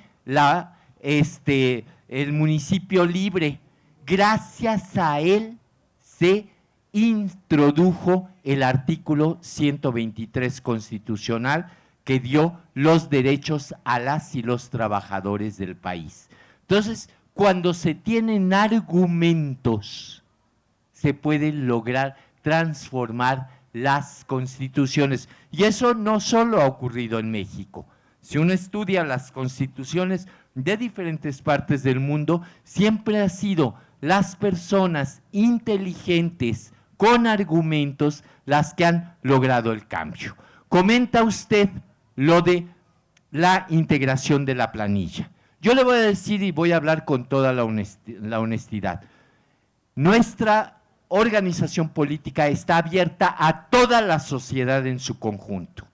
el municipio libre. Gracias a él se introdujo el artículo 123 constitucional, que dio los derechos a las y los trabajadores del país. Entonces, cuando se tienen argumentos, se pueden lograr transformar las constituciones. Y eso no solo ha ocurrido en México. Si uno estudia las constituciones de diferentes partes del mundo, siempre ha sido las personas inteligentes, con argumentos, las que han logrado el cambio. Comenta usted lo de la integración de la planilla. Yo le voy a decir, y voy a hablar con toda la honestidad, nuestra organización política está abierta a toda la sociedad en su conjunto.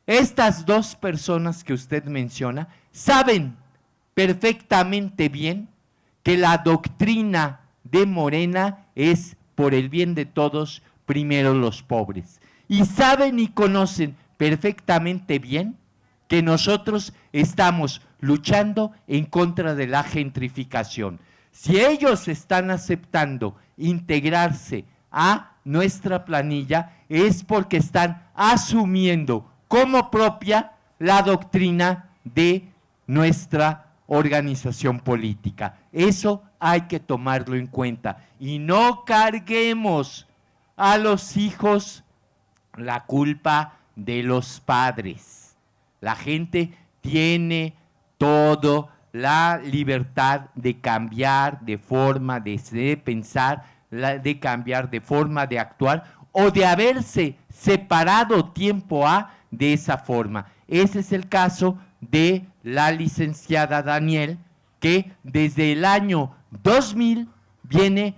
Estas dos personas que usted menciona saben perfectamente bien que la doctrina de Morena es por el bien de todos, primero los pobres. Y saben y conocen perfectamente bien que nosotros estamos luchando en contra de la gentrificación. Si ellos están aceptando integrarse a nuestra planilla, es porque están asumiendo como propia la doctrina de nuestra organización política. Eso hay que tomarlo en cuenta, y no carguemos a los hijos la culpa de los padres. La gente tiene toda la libertad de cambiar de forma de pensar, de cambiar de forma de actuar, o de haberse separado tiempo de esa forma. Ese es el caso de la licenciada Daniel, que desde el año 2000 viene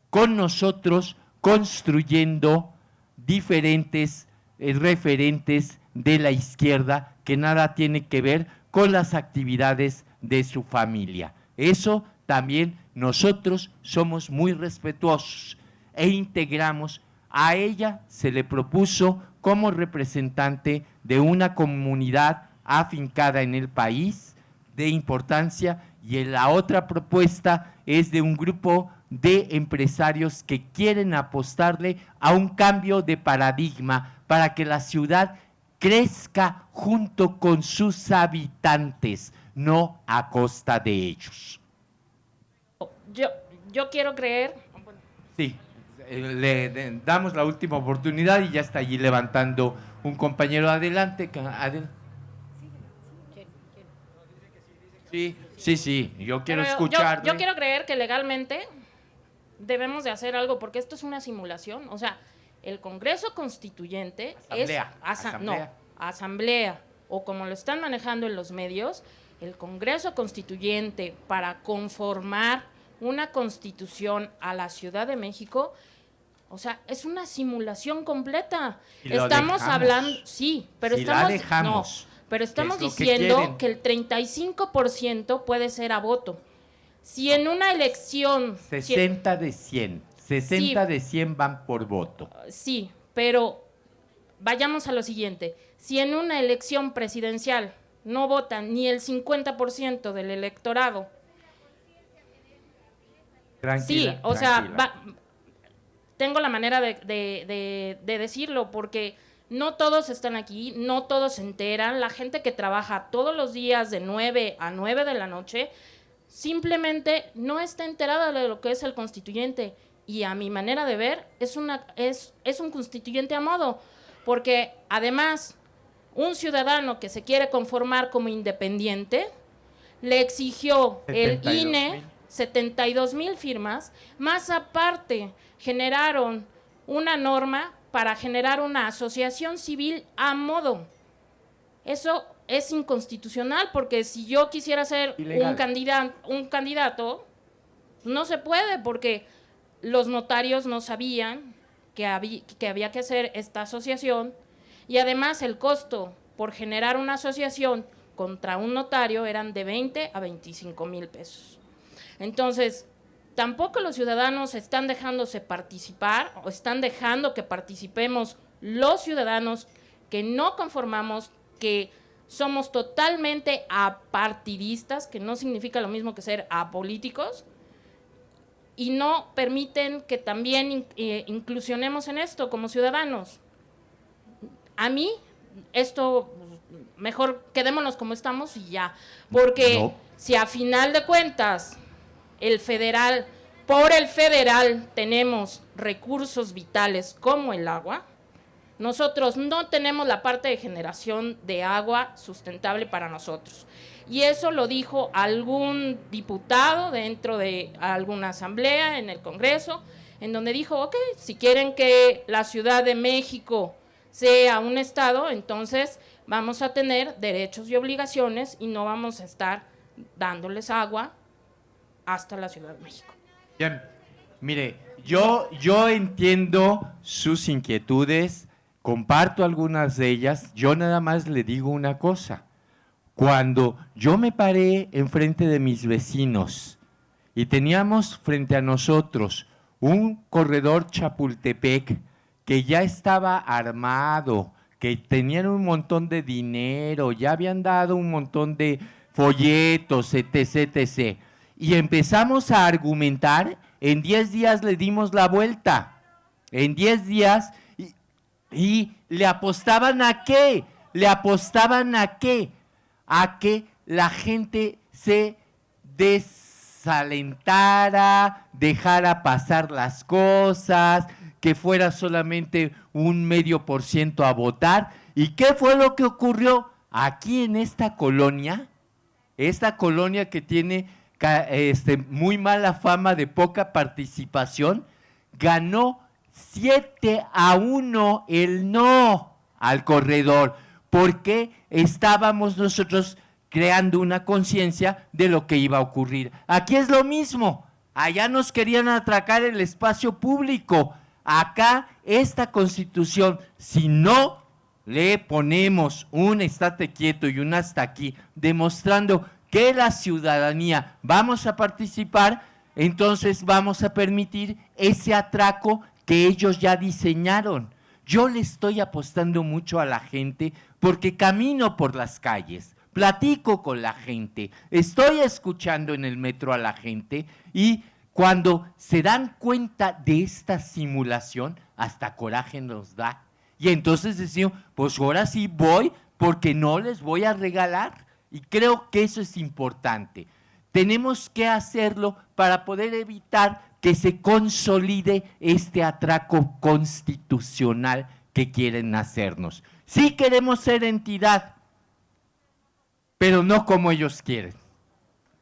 con nosotros construyendo diferentes referentes de la izquierda que nada tiene que ver con las actividades de su familia. Eso también nosotros somos muy respetuosos e integramos A ella se le propuso como representante de una comunidad afincada en el país de importancia, y en la otra propuesta es de un grupo de empresarios que quieren apostarle a un cambio de paradigma para que la ciudad crezca junto con sus habitantes, no a costa de ellos. Yo quiero creer. Sí, damos la última oportunidad y ya está allí levantando un compañero. Adelante. Sí, yo quiero escuchar. Yo quiero creer que legalmente debemos de hacer algo, porque esto es una simulación. O sea, el Congreso Constituyente asamblea, o como lo están manejando en los medios, el Congreso Constituyente para conformar una constitución a la Ciudad de México, o sea, es una simulación completa. Estamos hablando, sí, pero si estamos, la dejamos, no, pero estamos diciendo que el 35% puede ser a voto. Si en una elección 60 de 100, 60 de 100 van por voto. Sí, pero vayamos a lo siguiente. Si en una elección presidencial no votan ni el 50% del electorado. Tranquila, sí, o tranquila. sea, tengo la manera de decirlo, porque no todos están aquí, no todos se enteran. La gente que trabaja todos los días de 9 a 9 de la noche simplemente no está enterada de lo que es el constituyente. Y a mi manera de ver, es un constituyente a modo, porque además un ciudadano que se quiere conformar como independiente le exigió el INE 72,000 firmas, más aparte generaron una norma para generar una asociación civil a modo. Eso es inconstitucional, porque si yo quisiera ser un candidato, no se puede, porque los notarios no sabían que había que hacer esta asociación, y además el costo por generar una asociación contra un notario eran de 20 a 25,000 pesos. Entonces, tampoco los ciudadanos están dejándose participar, o están dejando que participemos los ciudadanos que no conformamos, que somos totalmente apartidistas, que no significa lo mismo que ser apolíticos, y no permiten que también inclusionemos en esto como ciudadanos. A mí, esto, mejor quedémonos como estamos y ya, porque si a final de cuentas por el federal tenemos recursos vitales como el agua, nosotros no tenemos la parte de generación de agua sustentable para nosotros. Y eso lo dijo algún diputado dentro de alguna asamblea en el Congreso, en donde dijo, ok, si quieren que la Ciudad de México sea un estado, entonces vamos a tener derechos y obligaciones y no vamos a estar dándoles agua hasta la Ciudad de México. Bien, mire, yo entiendo sus inquietudes, comparto algunas de ellas. Yo nada más le digo una cosa. Cuando yo me paré enfrente de mis vecinos y teníamos frente a nosotros un corredor Chapultepec que ya estaba armado, que tenían un montón de dinero, ya habían dado un montón de folletos, etc. Y empezamos a argumentar, en 10 días le dimos la vuelta. En 10 días, y le apostaban ¿a qué? Le apostaban ¿a qué? A que la gente se desalentara, dejara pasar las cosas, que fuera solamente un 0,5% a votar. ¿Y qué fue lo que ocurrió? Aquí en esta colonia que tiene muy mala fama de poca participación, ganó 7-1 el no al corredor, porque estábamos nosotros creando una conciencia de lo que iba a ocurrir. Aquí es lo mismo, allá nos querían atracar el espacio público, acá esta Constitución, si no le ponemos un estate quieto y un hasta aquí, demostrando que la ciudadanía vamos a participar, entonces vamos a permitir ese atraco que ellos ya diseñaron. Yo le estoy apostando mucho a la gente porque camino por las calles, platico con la gente, estoy escuchando en el metro a la gente y cuando se dan cuenta de esta simulación, hasta coraje nos da. Y entonces decimos, pues ahora sí voy porque no les voy a regalar. Y creo que eso es importante. Tenemos que hacerlo para poder evitar que se consolide este atraco constitucional que quieren hacernos. Sí queremos ser entidad, pero no como ellos quieren.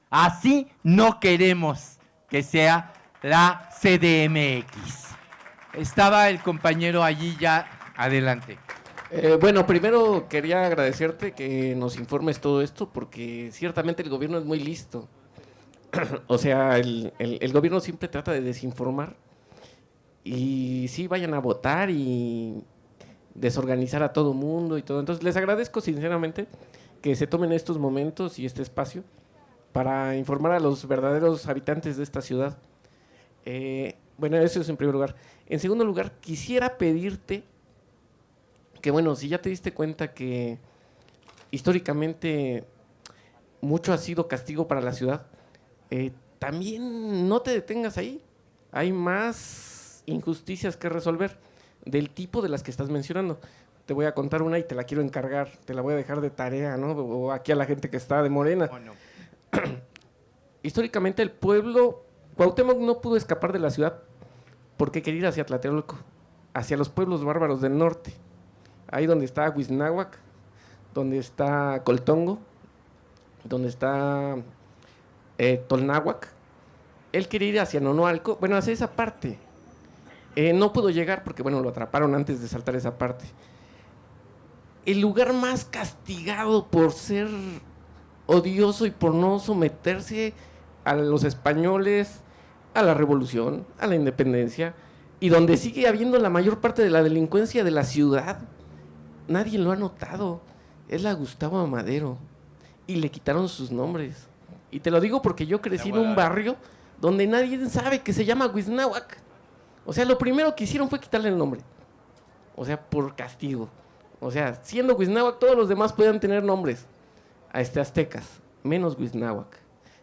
Así no queremos que sea la CDMX. Estaba el compañero allí ya, adelante. Bueno, primero quería agradecerte que nos informes todo esto porque ciertamente el gobierno es muy listo. O sea, el gobierno siempre trata de desinformar y sí, vayan a votar y desorganizar a todo mundo y todo. Entonces, les agradezco sinceramente que se tomen estos momentos y este espacio para informar a los verdaderos habitantes de esta ciudad. Bueno, eso es en primer lugar. En segundo lugar, quisiera pedirte que, bueno, si ya te diste cuenta que históricamente mucho ha sido castigo para la ciudad, también no te detengas ahí. Hay más injusticias que resolver del tipo de las que estás mencionando. Te voy a contar una y te la quiero encargar, te la voy a dejar de tarea, ¿no? O aquí a la gente que está de Morena. Bueno. Históricamente el pueblo, Cuauhtémoc no pudo escapar de la ciudad porque quería ir hacia Tlatelolco, hacia los pueblos bárbaros del norte. Ahí donde está Huiznahuac, donde está Coltongo, donde está Tolnáhuac. Él quería ir hacia Nonoalco, bueno, hacia esa parte. No pudo llegar porque, bueno, lo atraparon antes de saltar esa parte. El lugar más castigado por ser odioso y por no someterse a los españoles, a la revolución, a la independencia, y donde sigue habiendo la mayor parte de la delincuencia de la ciudad. Nadie lo ha notado. Es la Gustavo Amadero. Y le quitaron sus nombres. Y te lo digo porque yo crecí en un barrio donde nadie sabe que se llama Huiznahuac. O sea, lo primero que hicieron fue quitarle el nombre. O sea, por castigo. O sea, siendo Huiznahuac, todos los demás podían tener nombres aztecas, menos Huiznahuac.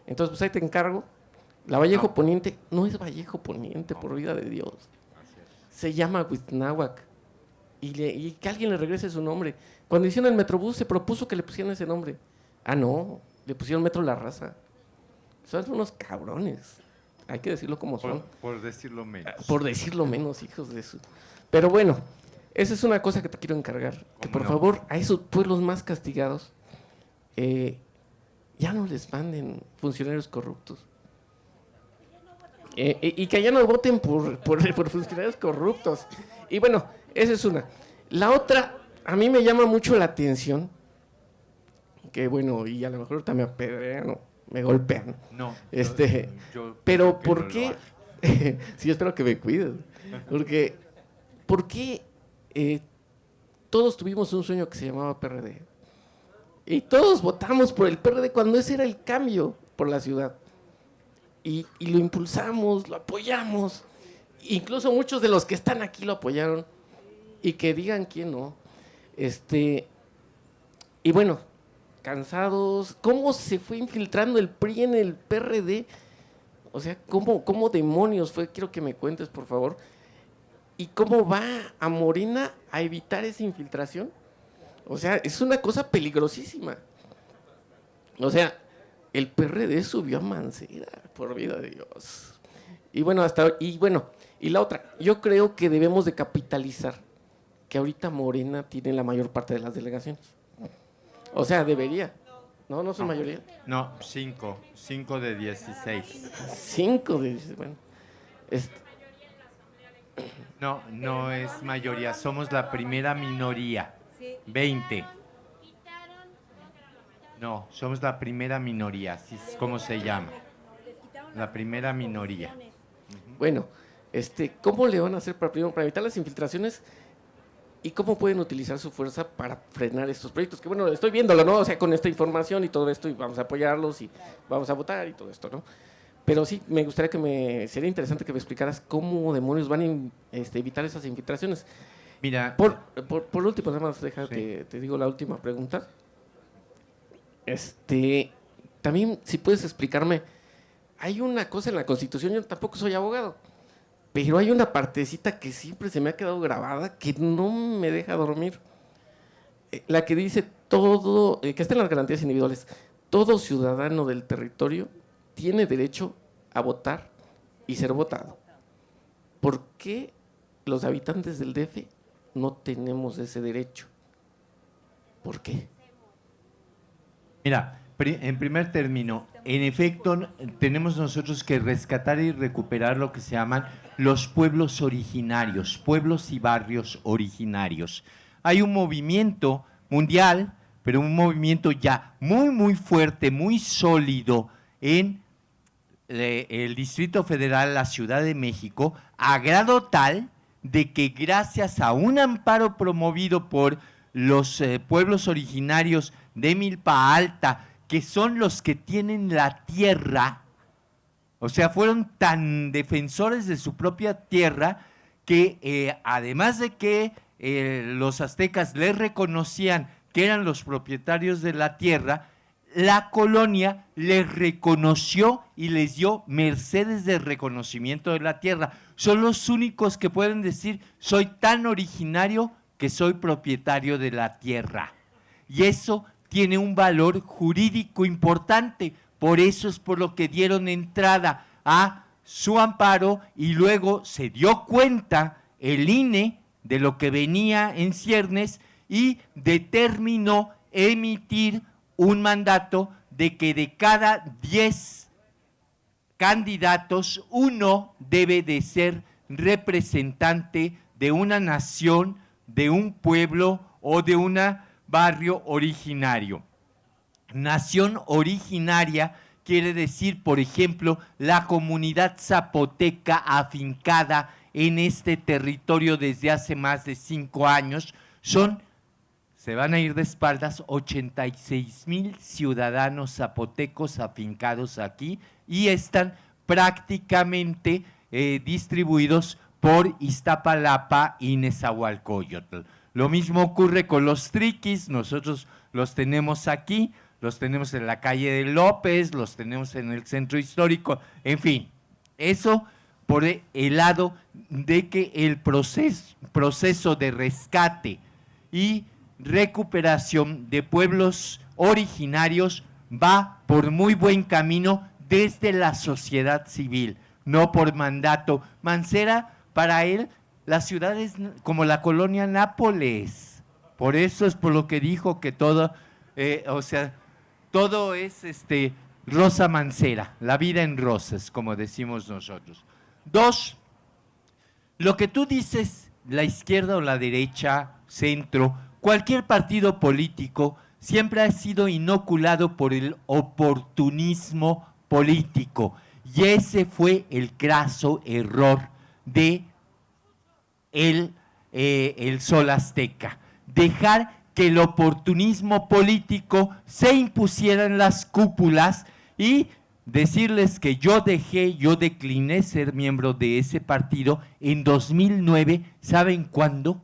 Entonces, pues ahí te encargo. La Vallejo Poniente no es Vallejo Poniente, por vida de Dios. Se llama Huiznahuac. Y que alguien le regrese su nombre. Cuando hicieron el Metrobús se propuso que le pusieran ese nombre. Ah, no, le pusieron Metro La Raza. Son unos cabrones. Hay que decirlo como son. Por decirlo menos. Por decirlo menos, hijos de eso. Pero bueno, esa es una cosa que te quiero encargar. Que por favor, a esos pueblos más castigados, ya no les manden funcionarios corruptos. Y que ya no voten por funcionarios corruptos. Y bueno, esa es una. La otra, a mí me llama mucho la atención, que bueno, y a lo mejor ahorita me apedrean o me golpean. No. Yo pero ¿por qué? Sí, espero que me cuides. Porque, ¿por qué todos tuvimos un sueño que se llamaba PRD? Y todos votamos por el PRD cuando ese era el cambio por la ciudad. Y lo impulsamos, lo apoyamos. Incluso muchos de los que están aquí lo apoyaron. Y que digan quién no. Y bueno, cansados. ¿Cómo se fue infiltrando el PRI en el PRD? O sea, ¿cómo demonios fue? Quiero que me cuentes, por favor. ¿Y cómo va a Morena a evitar esa infiltración? O sea, es una cosa peligrosísima. O sea, el PRD subió a Mancera, por vida de Dios. Y bueno, y la otra, yo creo que debemos de capitalizar que ahorita Morena tiene la mayor parte de las delegaciones. O sea, debería. No son mayoría. No, 5 de 16. 5 de, bueno. No es mayoría, somos la primera minoría. 20. No, somos la primera minoría, así es como se llama. La primera minoría. Bueno, ¿cómo le van a hacer para evitar las infiltraciones? ¿Y cómo pueden utilizar su fuerza para frenar estos proyectos? Que bueno, estoy viéndolo, ¿no? O sea, con esta información y todo esto, y vamos a apoyarlos y vamos a votar y todo esto, ¿no? Pero sí, me gustaría sería interesante que me explicaras cómo demonios van a evitar esas infiltraciones. Mira, Por último, nada más deja sí. que te digo la última pregunta. También, si puedes explicarme, hay una cosa en la Constitución, yo tampoco soy abogado, pero hay una partecita que siempre se me ha quedado grabada que no me deja dormir. La que dice todo, que está en las garantías individuales, todo ciudadano del territorio tiene derecho a votar y ser votado. ¿Por qué los habitantes del DF no tenemos ese derecho? ¿Por qué? Mira, en primer término, en efecto, tenemos nosotros que rescatar y recuperar lo que se llaman los pueblos originarios, pueblos y barrios originarios. Hay un movimiento mundial, pero un movimiento ya muy, muy fuerte, muy sólido en el Distrito Federal, la Ciudad de México, a grado tal de que gracias a un amparo promovido por los pueblos originarios de Milpa Alta, que son los que tienen la tierra, o sea, fueron tan defensores de su propia tierra que además de que los aztecas les reconocían que eran los propietarios de la tierra, la colonia les reconoció y les dio mercedes de reconocimiento de la tierra. Son los únicos que pueden decir, soy tan originario que soy propietario de la tierra. Y eso tiene un valor jurídico importante, por eso es por lo que dieron entrada a su amparo y luego se dio cuenta el INE de lo que venía en ciernes y determinó emitir un mandato de que de cada 10 candidatos, uno debe de ser representante de una nación, de un pueblo o de un barrio originario. Nación originaria quiere decir, por ejemplo, la comunidad zapoteca afincada en este territorio desde hace más de 5 años, se van a ir de espaldas 86,000 ciudadanos zapotecos afincados aquí y están prácticamente distribuidos por Iztapalapa y Nezahualcóyotl. Lo mismo ocurre con los triquis, nosotros los tenemos aquí, los tenemos en la calle de López, los tenemos en el centro histórico, en fin, eso por el lado de que el proceso de rescate y recuperación de pueblos originarios va por muy buen camino desde la sociedad civil, no por mandato. Mancera, para él, la ciudad es como la colonia Nápoles, por eso es por lo que dijo que todo, todo es Rosa Mancera, la vida en rosas, como decimos nosotros. 2, lo que tú dices, la izquierda o la derecha, centro, cualquier partido político siempre ha sido inoculado por el oportunismo político y ese fue el craso error de el Sol Azteca, dejar que el oportunismo político se impusiera en las cúpulas y decirles que yo decliné ser miembro de ese partido en 2009, ¿saben cuándo?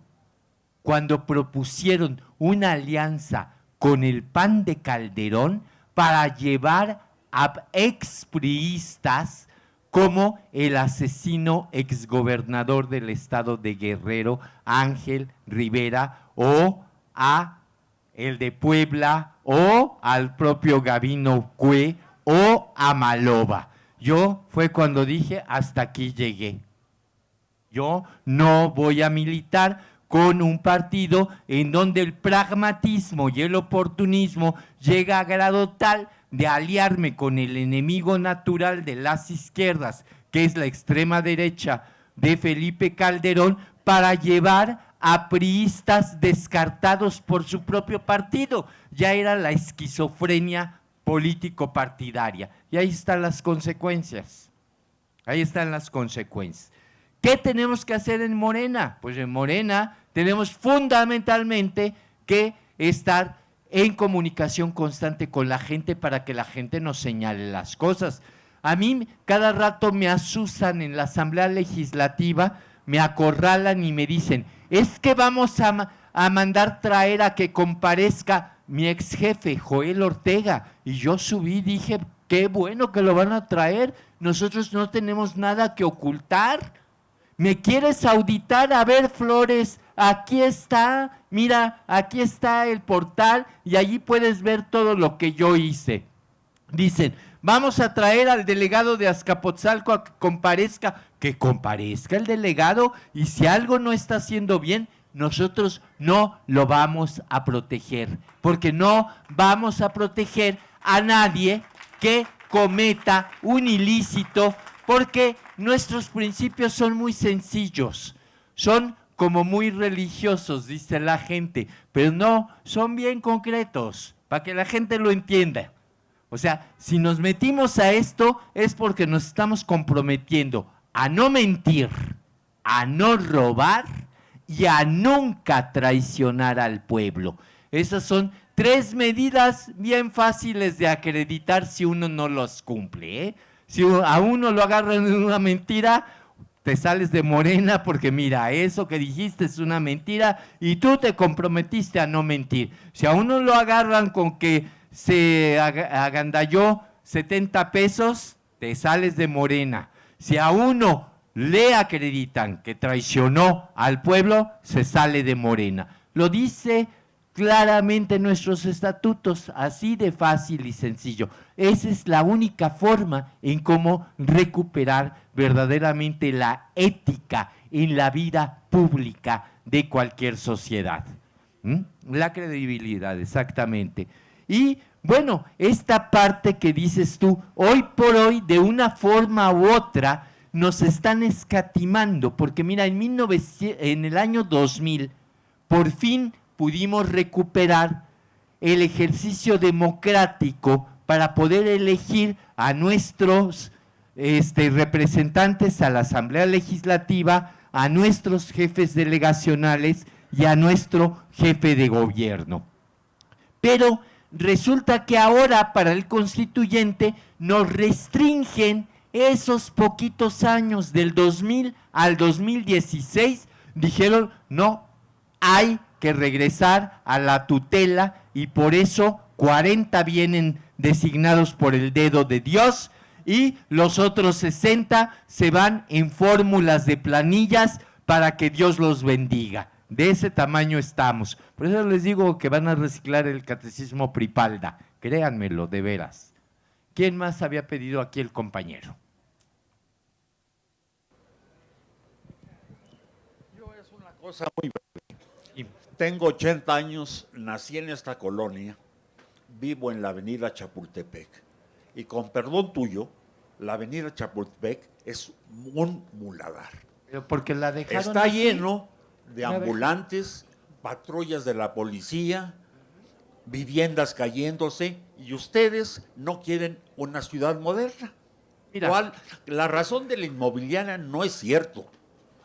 Cuando propusieron una alianza con el PAN de Calderón para llevar a expriistas como el asesino exgobernador del estado de Guerrero, Ángel Rivera, o a el de Puebla, o al propio Gabino Cue, o a Maloba. Yo fue cuando dije, hasta aquí llegué. Yo no voy a militar con un partido en donde el pragmatismo y el oportunismo llega a grado tal de aliarme con el enemigo natural de las izquierdas, que es la extrema derecha de Felipe Calderón, para llevar a priistas descartados por su propio partido. Ya era la esquizofrenia político-partidaria. Y ahí están las consecuencias. Ahí están las consecuencias. ¿Qué tenemos que hacer en Morena? Pues en Morena tenemos fundamentalmente que estar en comunicación constante con la gente para que la gente nos señale las cosas. A mí cada rato me asusan en la Asamblea Legislativa, me acorralan y me dicen, es que vamos a mandar traer a que comparezca mi ex jefe, Joel Ortega. Y yo subí y dije, qué bueno que lo van a traer, nosotros no tenemos nada que ocultar. ¿Me quieres auditar? A ver, Flores, aquí está, mira, aquí está el portal y allí puedes ver todo lo que yo hice. Dicen, vamos a traer al delegado de Azcapotzalco a que comparezca el delegado, y si algo no está haciendo bien, nosotros no lo vamos a proteger, porque no vamos a proteger a nadie que cometa un ilícito, porque nuestros principios son muy sencillos, son como muy religiosos, dice la gente, pero no, son bien concretos, para que la gente lo entienda. O sea, si nos metimos a esto es porque nos estamos comprometiendo a no mentir, a no robar y a nunca traicionar al pueblo. Esas son 3 medidas bien fáciles de acreditar si uno no los cumple, ¿eh? Si a uno lo agarran en una mentira, te sales de Morena porque mira, eso que dijiste es una mentira y tú te comprometiste a no mentir. Si a uno lo agarran con que se agandalló 70 pesos, te sales de Morena. Si a uno le acreditan que traicionó al pueblo, se sale de Morena. Lo dice claramente nuestros estatutos, así de fácil y sencillo. Esa es la única forma en cómo recuperar verdaderamente la ética en la vida pública de cualquier sociedad. La credibilidad, exactamente. Y bueno, esta parte que dices tú, hoy por hoy, de una forma u otra, nos están escatimando, porque mira, en el año 2000, por fin pudimos recuperar el ejercicio democrático para poder elegir a nuestros representantes a la Asamblea Legislativa, a nuestros jefes delegacionales y a nuestro jefe de gobierno. Pero resulta que ahora para el constituyente nos restringen esos poquitos años, del 2000 al 2016, dijeron, no, hay que regresar a la tutela y por eso 40 vienen designados por el dedo de Dios y los otros 60 se van en fórmulas de planillas para que Dios los bendiga. De ese tamaño estamos. Por eso les digo que van a reciclar el catecismo Pripalda, créanmelo, de veras. ¿Quién más había pedido aquí el compañero? Yo es una cosa muy breve. Tengo 80 años, nací en esta colonia, vivo en la avenida Chapultepec. Y con perdón tuyo, la avenida Chapultepec es un muladar. Pero porque la dejaron Está así. lleno de ambulantes, patrullas de la policía, viviendas cayéndose, y ustedes no quieren una ciudad moderna. Mira. La razón de la inmobiliaria no es cierto.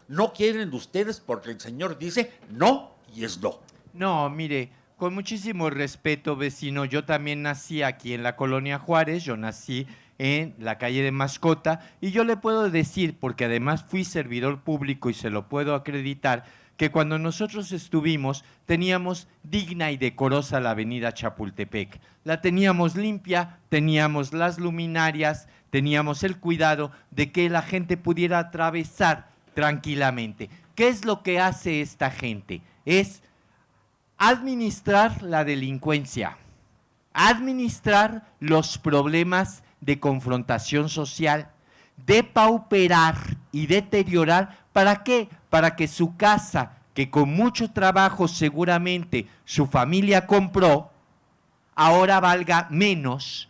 No quieren ustedes porque el señor dice no y es no. No, mire, con muchísimo respeto, vecino, yo también nací aquí en la Colonia Juárez, yo nací en la calle de Mascota, y yo le puedo decir, porque además fui servidor público y se lo puedo acreditar, que cuando nosotros estuvimos teníamos digna y decorosa la avenida Chapultepec. La teníamos limpia, teníamos las luminarias, teníamos el cuidado de que la gente pudiera atravesar tranquilamente. ¿Qué es lo que hace esta gente? Es administrar la delincuencia, administrar los problemas de confrontación social, depauperar y deteriorar. ¿Para qué? Para que su casa, que con mucho trabajo seguramente su familia compró, ahora valga menos,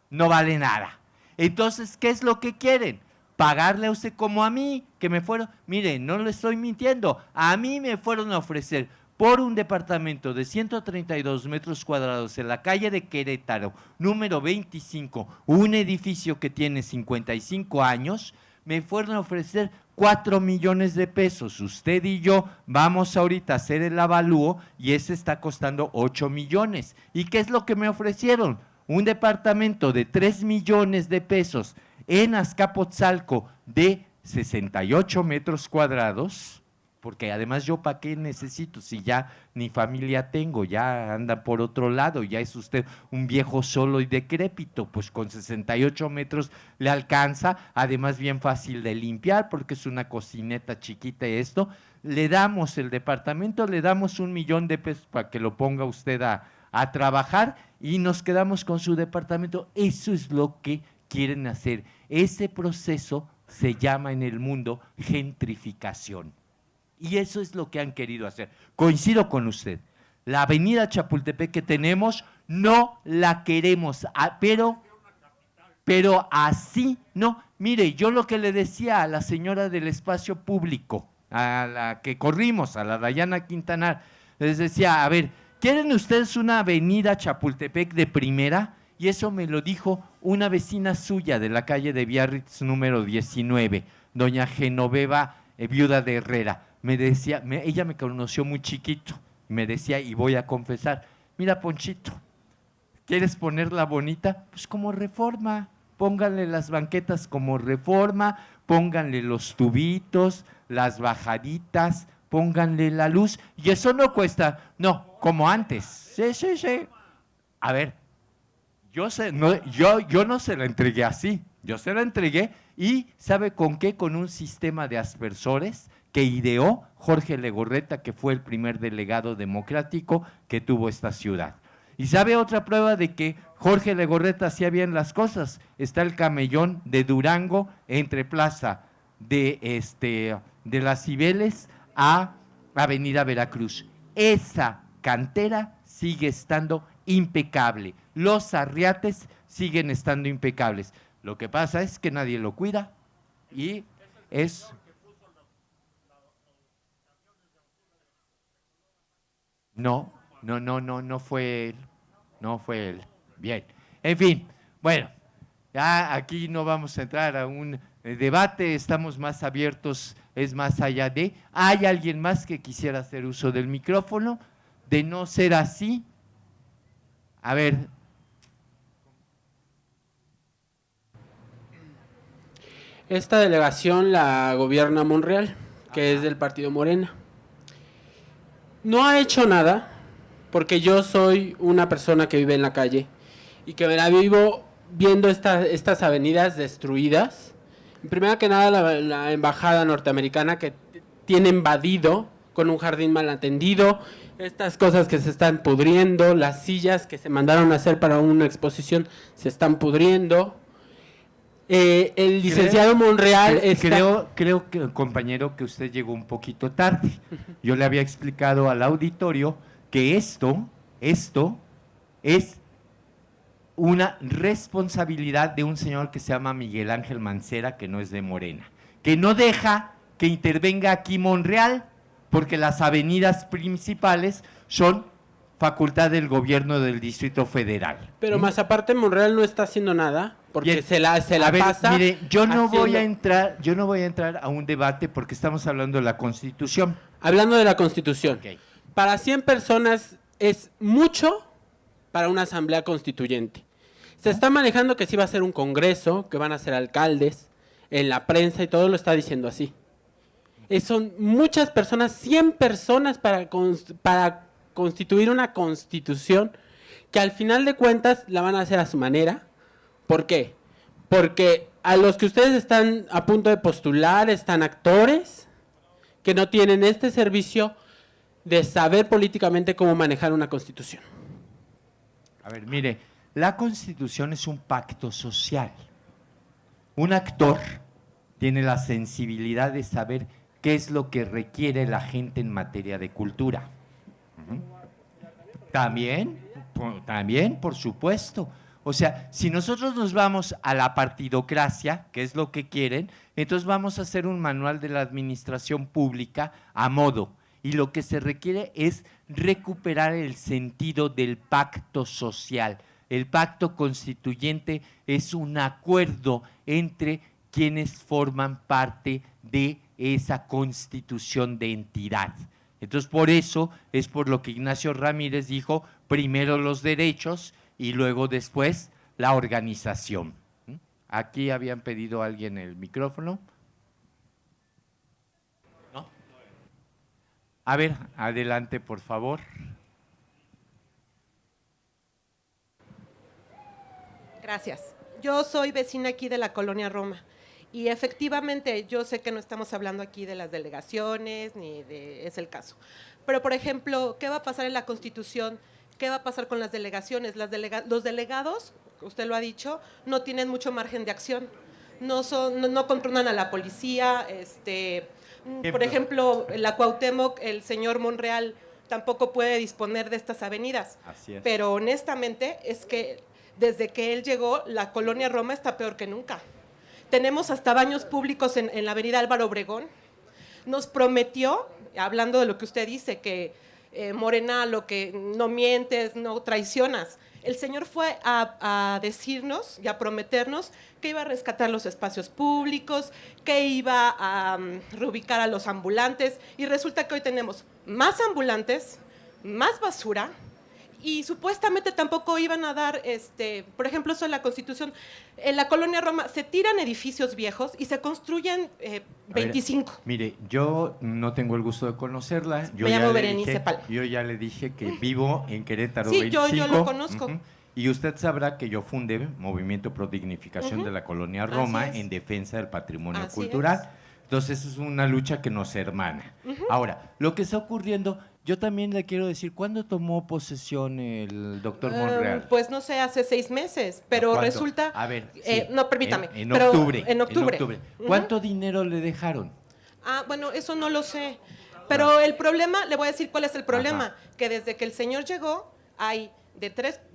no vale nada. Entonces, ¿qué es lo que quieren? Pagarle a usted como a mí, que me fueron, miren, no le estoy mintiendo, a mí me fueron a ofrecer por un departamento de 132 metros cuadrados en la calle de Querétaro, número 25, un edificio que tiene 55 años, me fueron a ofrecer 4 millones de pesos. Usted y yo vamos ahorita a hacer el avalúo y ese está costando 8 millones. ¿Y qué es lo que me ofrecieron? Un departamento de 3 millones de pesos en Azcapotzalco de 68 metros cuadrados, porque además yo para qué necesito si ya ni familia tengo, ya anda por otro lado, ya es usted un viejo solo y decrépito, pues con 68 metros le alcanza, además bien fácil de limpiar porque es una cocineta chiquita y esto, le damos el departamento, le damos $1 millón para que lo ponga usted a trabajar y nos quedamos con su departamento. Eso es lo que quieren hacer. Ese proceso se llama en el mundo gentrificación. Y eso es lo que han querido hacer. Coincido con usted. La avenida Chapultepec que tenemos no la queremos, pero así no. Mire, yo lo que le decía a la señora del espacio público, a la que corrimos, a la Dayana Quintanar, les decía, a ver, ¿quieren ustedes una avenida Chapultepec de primera? Y eso me lo dijo una vecina suya de la calle de Biarritz número 19, doña Genoveva, viuda de Herrera. Me decía, ella me conoció muy chiquito, me decía, y voy a confesar, mira Ponchito, ¿quieres ponerla bonita? Pues como Reforma, pónganle las banquetas como Reforma, pónganle los tubitos, las bajaditas, pónganle la luz, y eso no cuesta, no, como antes, sí. A ver, yo no se la entregué así, yo se la entregué y ¿sabe con qué? Con un sistema de aspersores que ideó Jorge Legorreta, que fue el primer delegado democrático que tuvo esta ciudad. ¿Y sabe otra prueba de que Jorge Legorreta hacía bien las cosas? Está el camellón de Durango entre Plaza de las Cibeles a Avenida Veracruz. Esa cantera sigue estando impecable. Los arriates siguen estando impecables. Lo que pasa es que nadie lo cuida y es… No fue él, no fue él. Bien, en fin, bueno, ya aquí no vamos a entrar a un debate, estamos más abiertos, es más allá de… ¿Hay alguien más que quisiera hacer uso del micrófono? De no ser así, a ver… Esta delegación la gobierna Monreal, que es del partido Morena. No ha hecho nada, porque yo soy una persona que vive en la calle y que me la vivo viendo estas avenidas destruidas. Primero que nada, la embajada norteamericana que tiene invadido con un jardín mal atendido, estas cosas que se están pudriendo, las sillas que se mandaron a hacer para una exposición se están pudriendo. El licenciado Monreal creo que, compañero, que usted llegó un poquito tarde. Yo le había explicado al auditorio que esto es una responsabilidad de un señor que se llama Miguel Ángel Mancera, que no es de Morena, que no deja que intervenga aquí Monreal, porque las avenidas principales son facultad del gobierno del Distrito Federal. Pero más aparte, Monreal no está haciendo nada, porque Bien, se la pasa. Mire, yo no voy a entrar a un debate porque estamos hablando de la Constitución. Hablando de la Constitución. Okay. Para 100 personas es mucho para una asamblea constituyente. Se está manejando que sí va a ser un congreso, que van a ser alcaldes, en la prensa y todo lo está diciendo así. Son muchas personas, 100 personas para constituir una constitución que al final de cuentas la van a hacer a su manera. ¿Por qué? Porque a los que ustedes están a punto de postular están actores que no tienen este servicio de saber políticamente cómo manejar una constitución. A ver, mire, la Constitución es un pacto social. Un actor tiene la sensibilidad de saber qué es lo que requiere la gente en materia de cultura. También, por supuesto. O sea, si nosotros nos vamos a la partidocracia, que es lo que quieren, entonces vamos a hacer un manual de la administración pública a modo. Y lo que se requiere es recuperar el sentido del pacto social. El pacto constituyente es un acuerdo entre quienes forman parte de esa constitución de entidad. Entonces, por eso es por lo que Ignacio Ramírez dijo, primero los derechos y luego después la organización. Aquí habían pedido a alguien el micrófono. ¿No? A ver, adelante, por favor. Gracias. Yo soy vecina aquí de la Colonia Roma y efectivamente yo sé que no estamos hablando aquí de las delegaciones ni de es el caso. Pero por ejemplo, ¿qué va a pasar en la Constitución? ¿Qué va a pasar con las delegaciones? Los delegados, usted lo ha dicho, no tienen mucho margen de acción. No controlan a la policía. Por ejemplo, en la Cuauhtémoc, el señor Monreal tampoco puede disponer de estas avenidas. Así es. Pero honestamente es que desde que él llegó, la Colonia Roma está peor que nunca. Tenemos hasta baños públicos en la avenida Álvaro Obregón. Nos prometió, hablando de lo que usted dice, que Morena, lo que no mientes, no traicionas. El señor fue a decirnos y a prometernos que iba a rescatar los espacios públicos, que iba a reubicar a los ambulantes, y resulta que hoy tenemos más ambulantes, más basura, y supuestamente tampoco iban a dar, por ejemplo, eso en la Constitución, en la Colonia Roma se tiran edificios viejos y se construyen 25. Mire, yo no tengo el gusto de conocerla. Me llamo Berenice Pal. Yo ya le dije que vivo en Querétaro Sí, 25. yo lo conozco. Y usted sabrá que yo fundé Movimiento Pro Dignificación de la Colonia Roma Así es. en defensa del patrimonio Así cultural. Entonces es una lucha que nos hermana. Ahora, lo que está ocurriendo, yo también le quiero decir, ¿cuándo tomó posesión el doctor Monreal? Pues no sé, hace 6 meses, pero ¿Cuándo? resulta… A ver, sí, no, permítame. En pero octubre. En octubre. ¿Cuánto dinero le dejaron? Bueno, eso no lo sé. Pero el problema, le voy a decir cuál es el problema, que desde que el señor llegó hay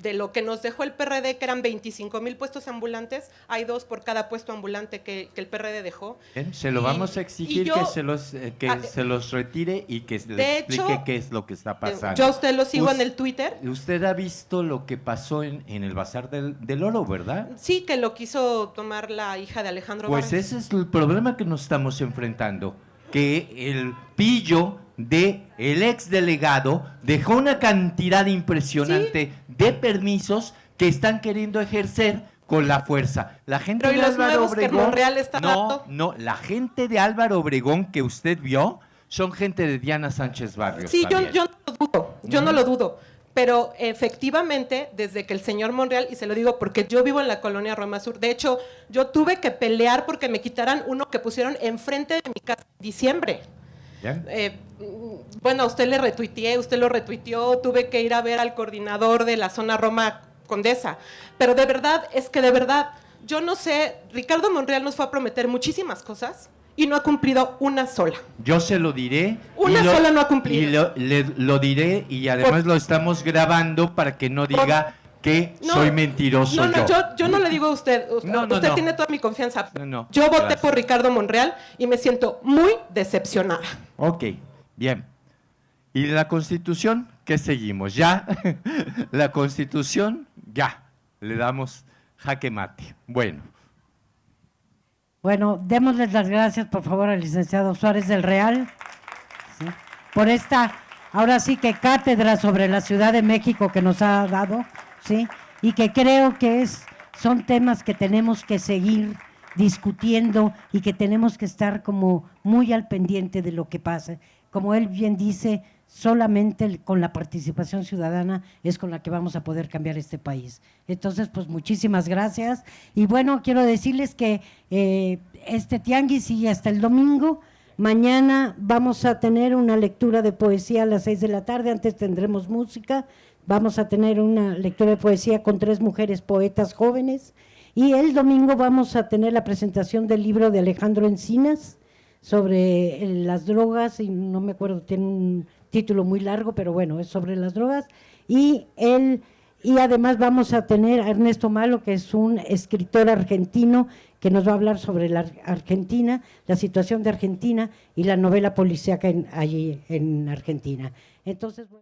de lo que nos dejó el PRD, que eran 25,000 puestos ambulantes, hay 2 por cada puesto ambulante que el PRD dejó. Bien, se lo vamos a exigir que se los retire y que le explique qué es lo que está pasando. Yo a usted lo sigo en el Twitter. Usted ha visto lo que pasó en el Bazar del Oro, ¿verdad? Sí, que lo quiso tomar la hija de Alejandro Pues Vargas. ese es el problema que nos estamos enfrentando, que el pillo de el exdelegado dejó una cantidad impresionante de permisos que están queriendo ejercer con la fuerza. La gente Pero ¿y de los Álvaro nuevos que Obregón, Monreal está dando? no, la gente de Álvaro Obregón que usted vio son gente de Diana Sánchez Barrios. Sí, también. yo no lo dudo, pero efectivamente, desde que el señor Monreal, y se lo digo porque yo vivo en la Colonia Roma Sur, de hecho, yo tuve que pelear porque me quitaran uno que pusieron enfrente de mi casa en diciembre. Bueno, a usted le retuiteé, usted lo retuiteó, tuve que ir a ver al coordinador de la zona Roma Condesa, pero de verdad, yo no sé, Ricardo Monreal nos fue a prometer muchísimas cosas y no ha cumplido una sola. Yo se lo diré. Una sola no ha cumplido. Y lo diré y además lo estamos grabando para que no diga que soy mentiroso. Yo no le digo a usted, usted tiene toda mi confianza. Yo voté por Ricardo Monreal y me siento muy decepcionada. Ok, bien. ¿Y la Constitución? ¿Qué seguimos? ¿Ya? La Constitución, ya. Le damos jaque mate. Bueno, démosles las gracias, por favor, al licenciado Suárez del Real, ¿sí?, por esta, ahora sí que cátedra sobre la Ciudad de México que nos ha dado, ¿sí?, y que creo que son temas que tenemos que seguir discutiendo y que tenemos que estar como muy al pendiente de lo que pasa. Como él bien dice, solamente con la participación ciudadana es con la que vamos a poder cambiar este país. Entonces, pues muchísimas gracias. Y bueno, quiero decirles que este tianguis sigue hasta el domingo. Mañana vamos a tener una lectura de poesía a las 6 de la tarde, antes tendremos música. Vamos a tener una lectura de poesía con 3 mujeres poetas jóvenes. Y el domingo vamos a tener la presentación del libro de Alejandro Encinas sobre las drogas, y no me acuerdo, tiene un título muy largo, pero bueno, es sobre las drogas. Y además vamos a tener a Ernesto Malo, que es un escritor argentino, que nos va a hablar sobre la Argentina, la situación de Argentina y la novela policíaca allí en Argentina. Entonces, bueno.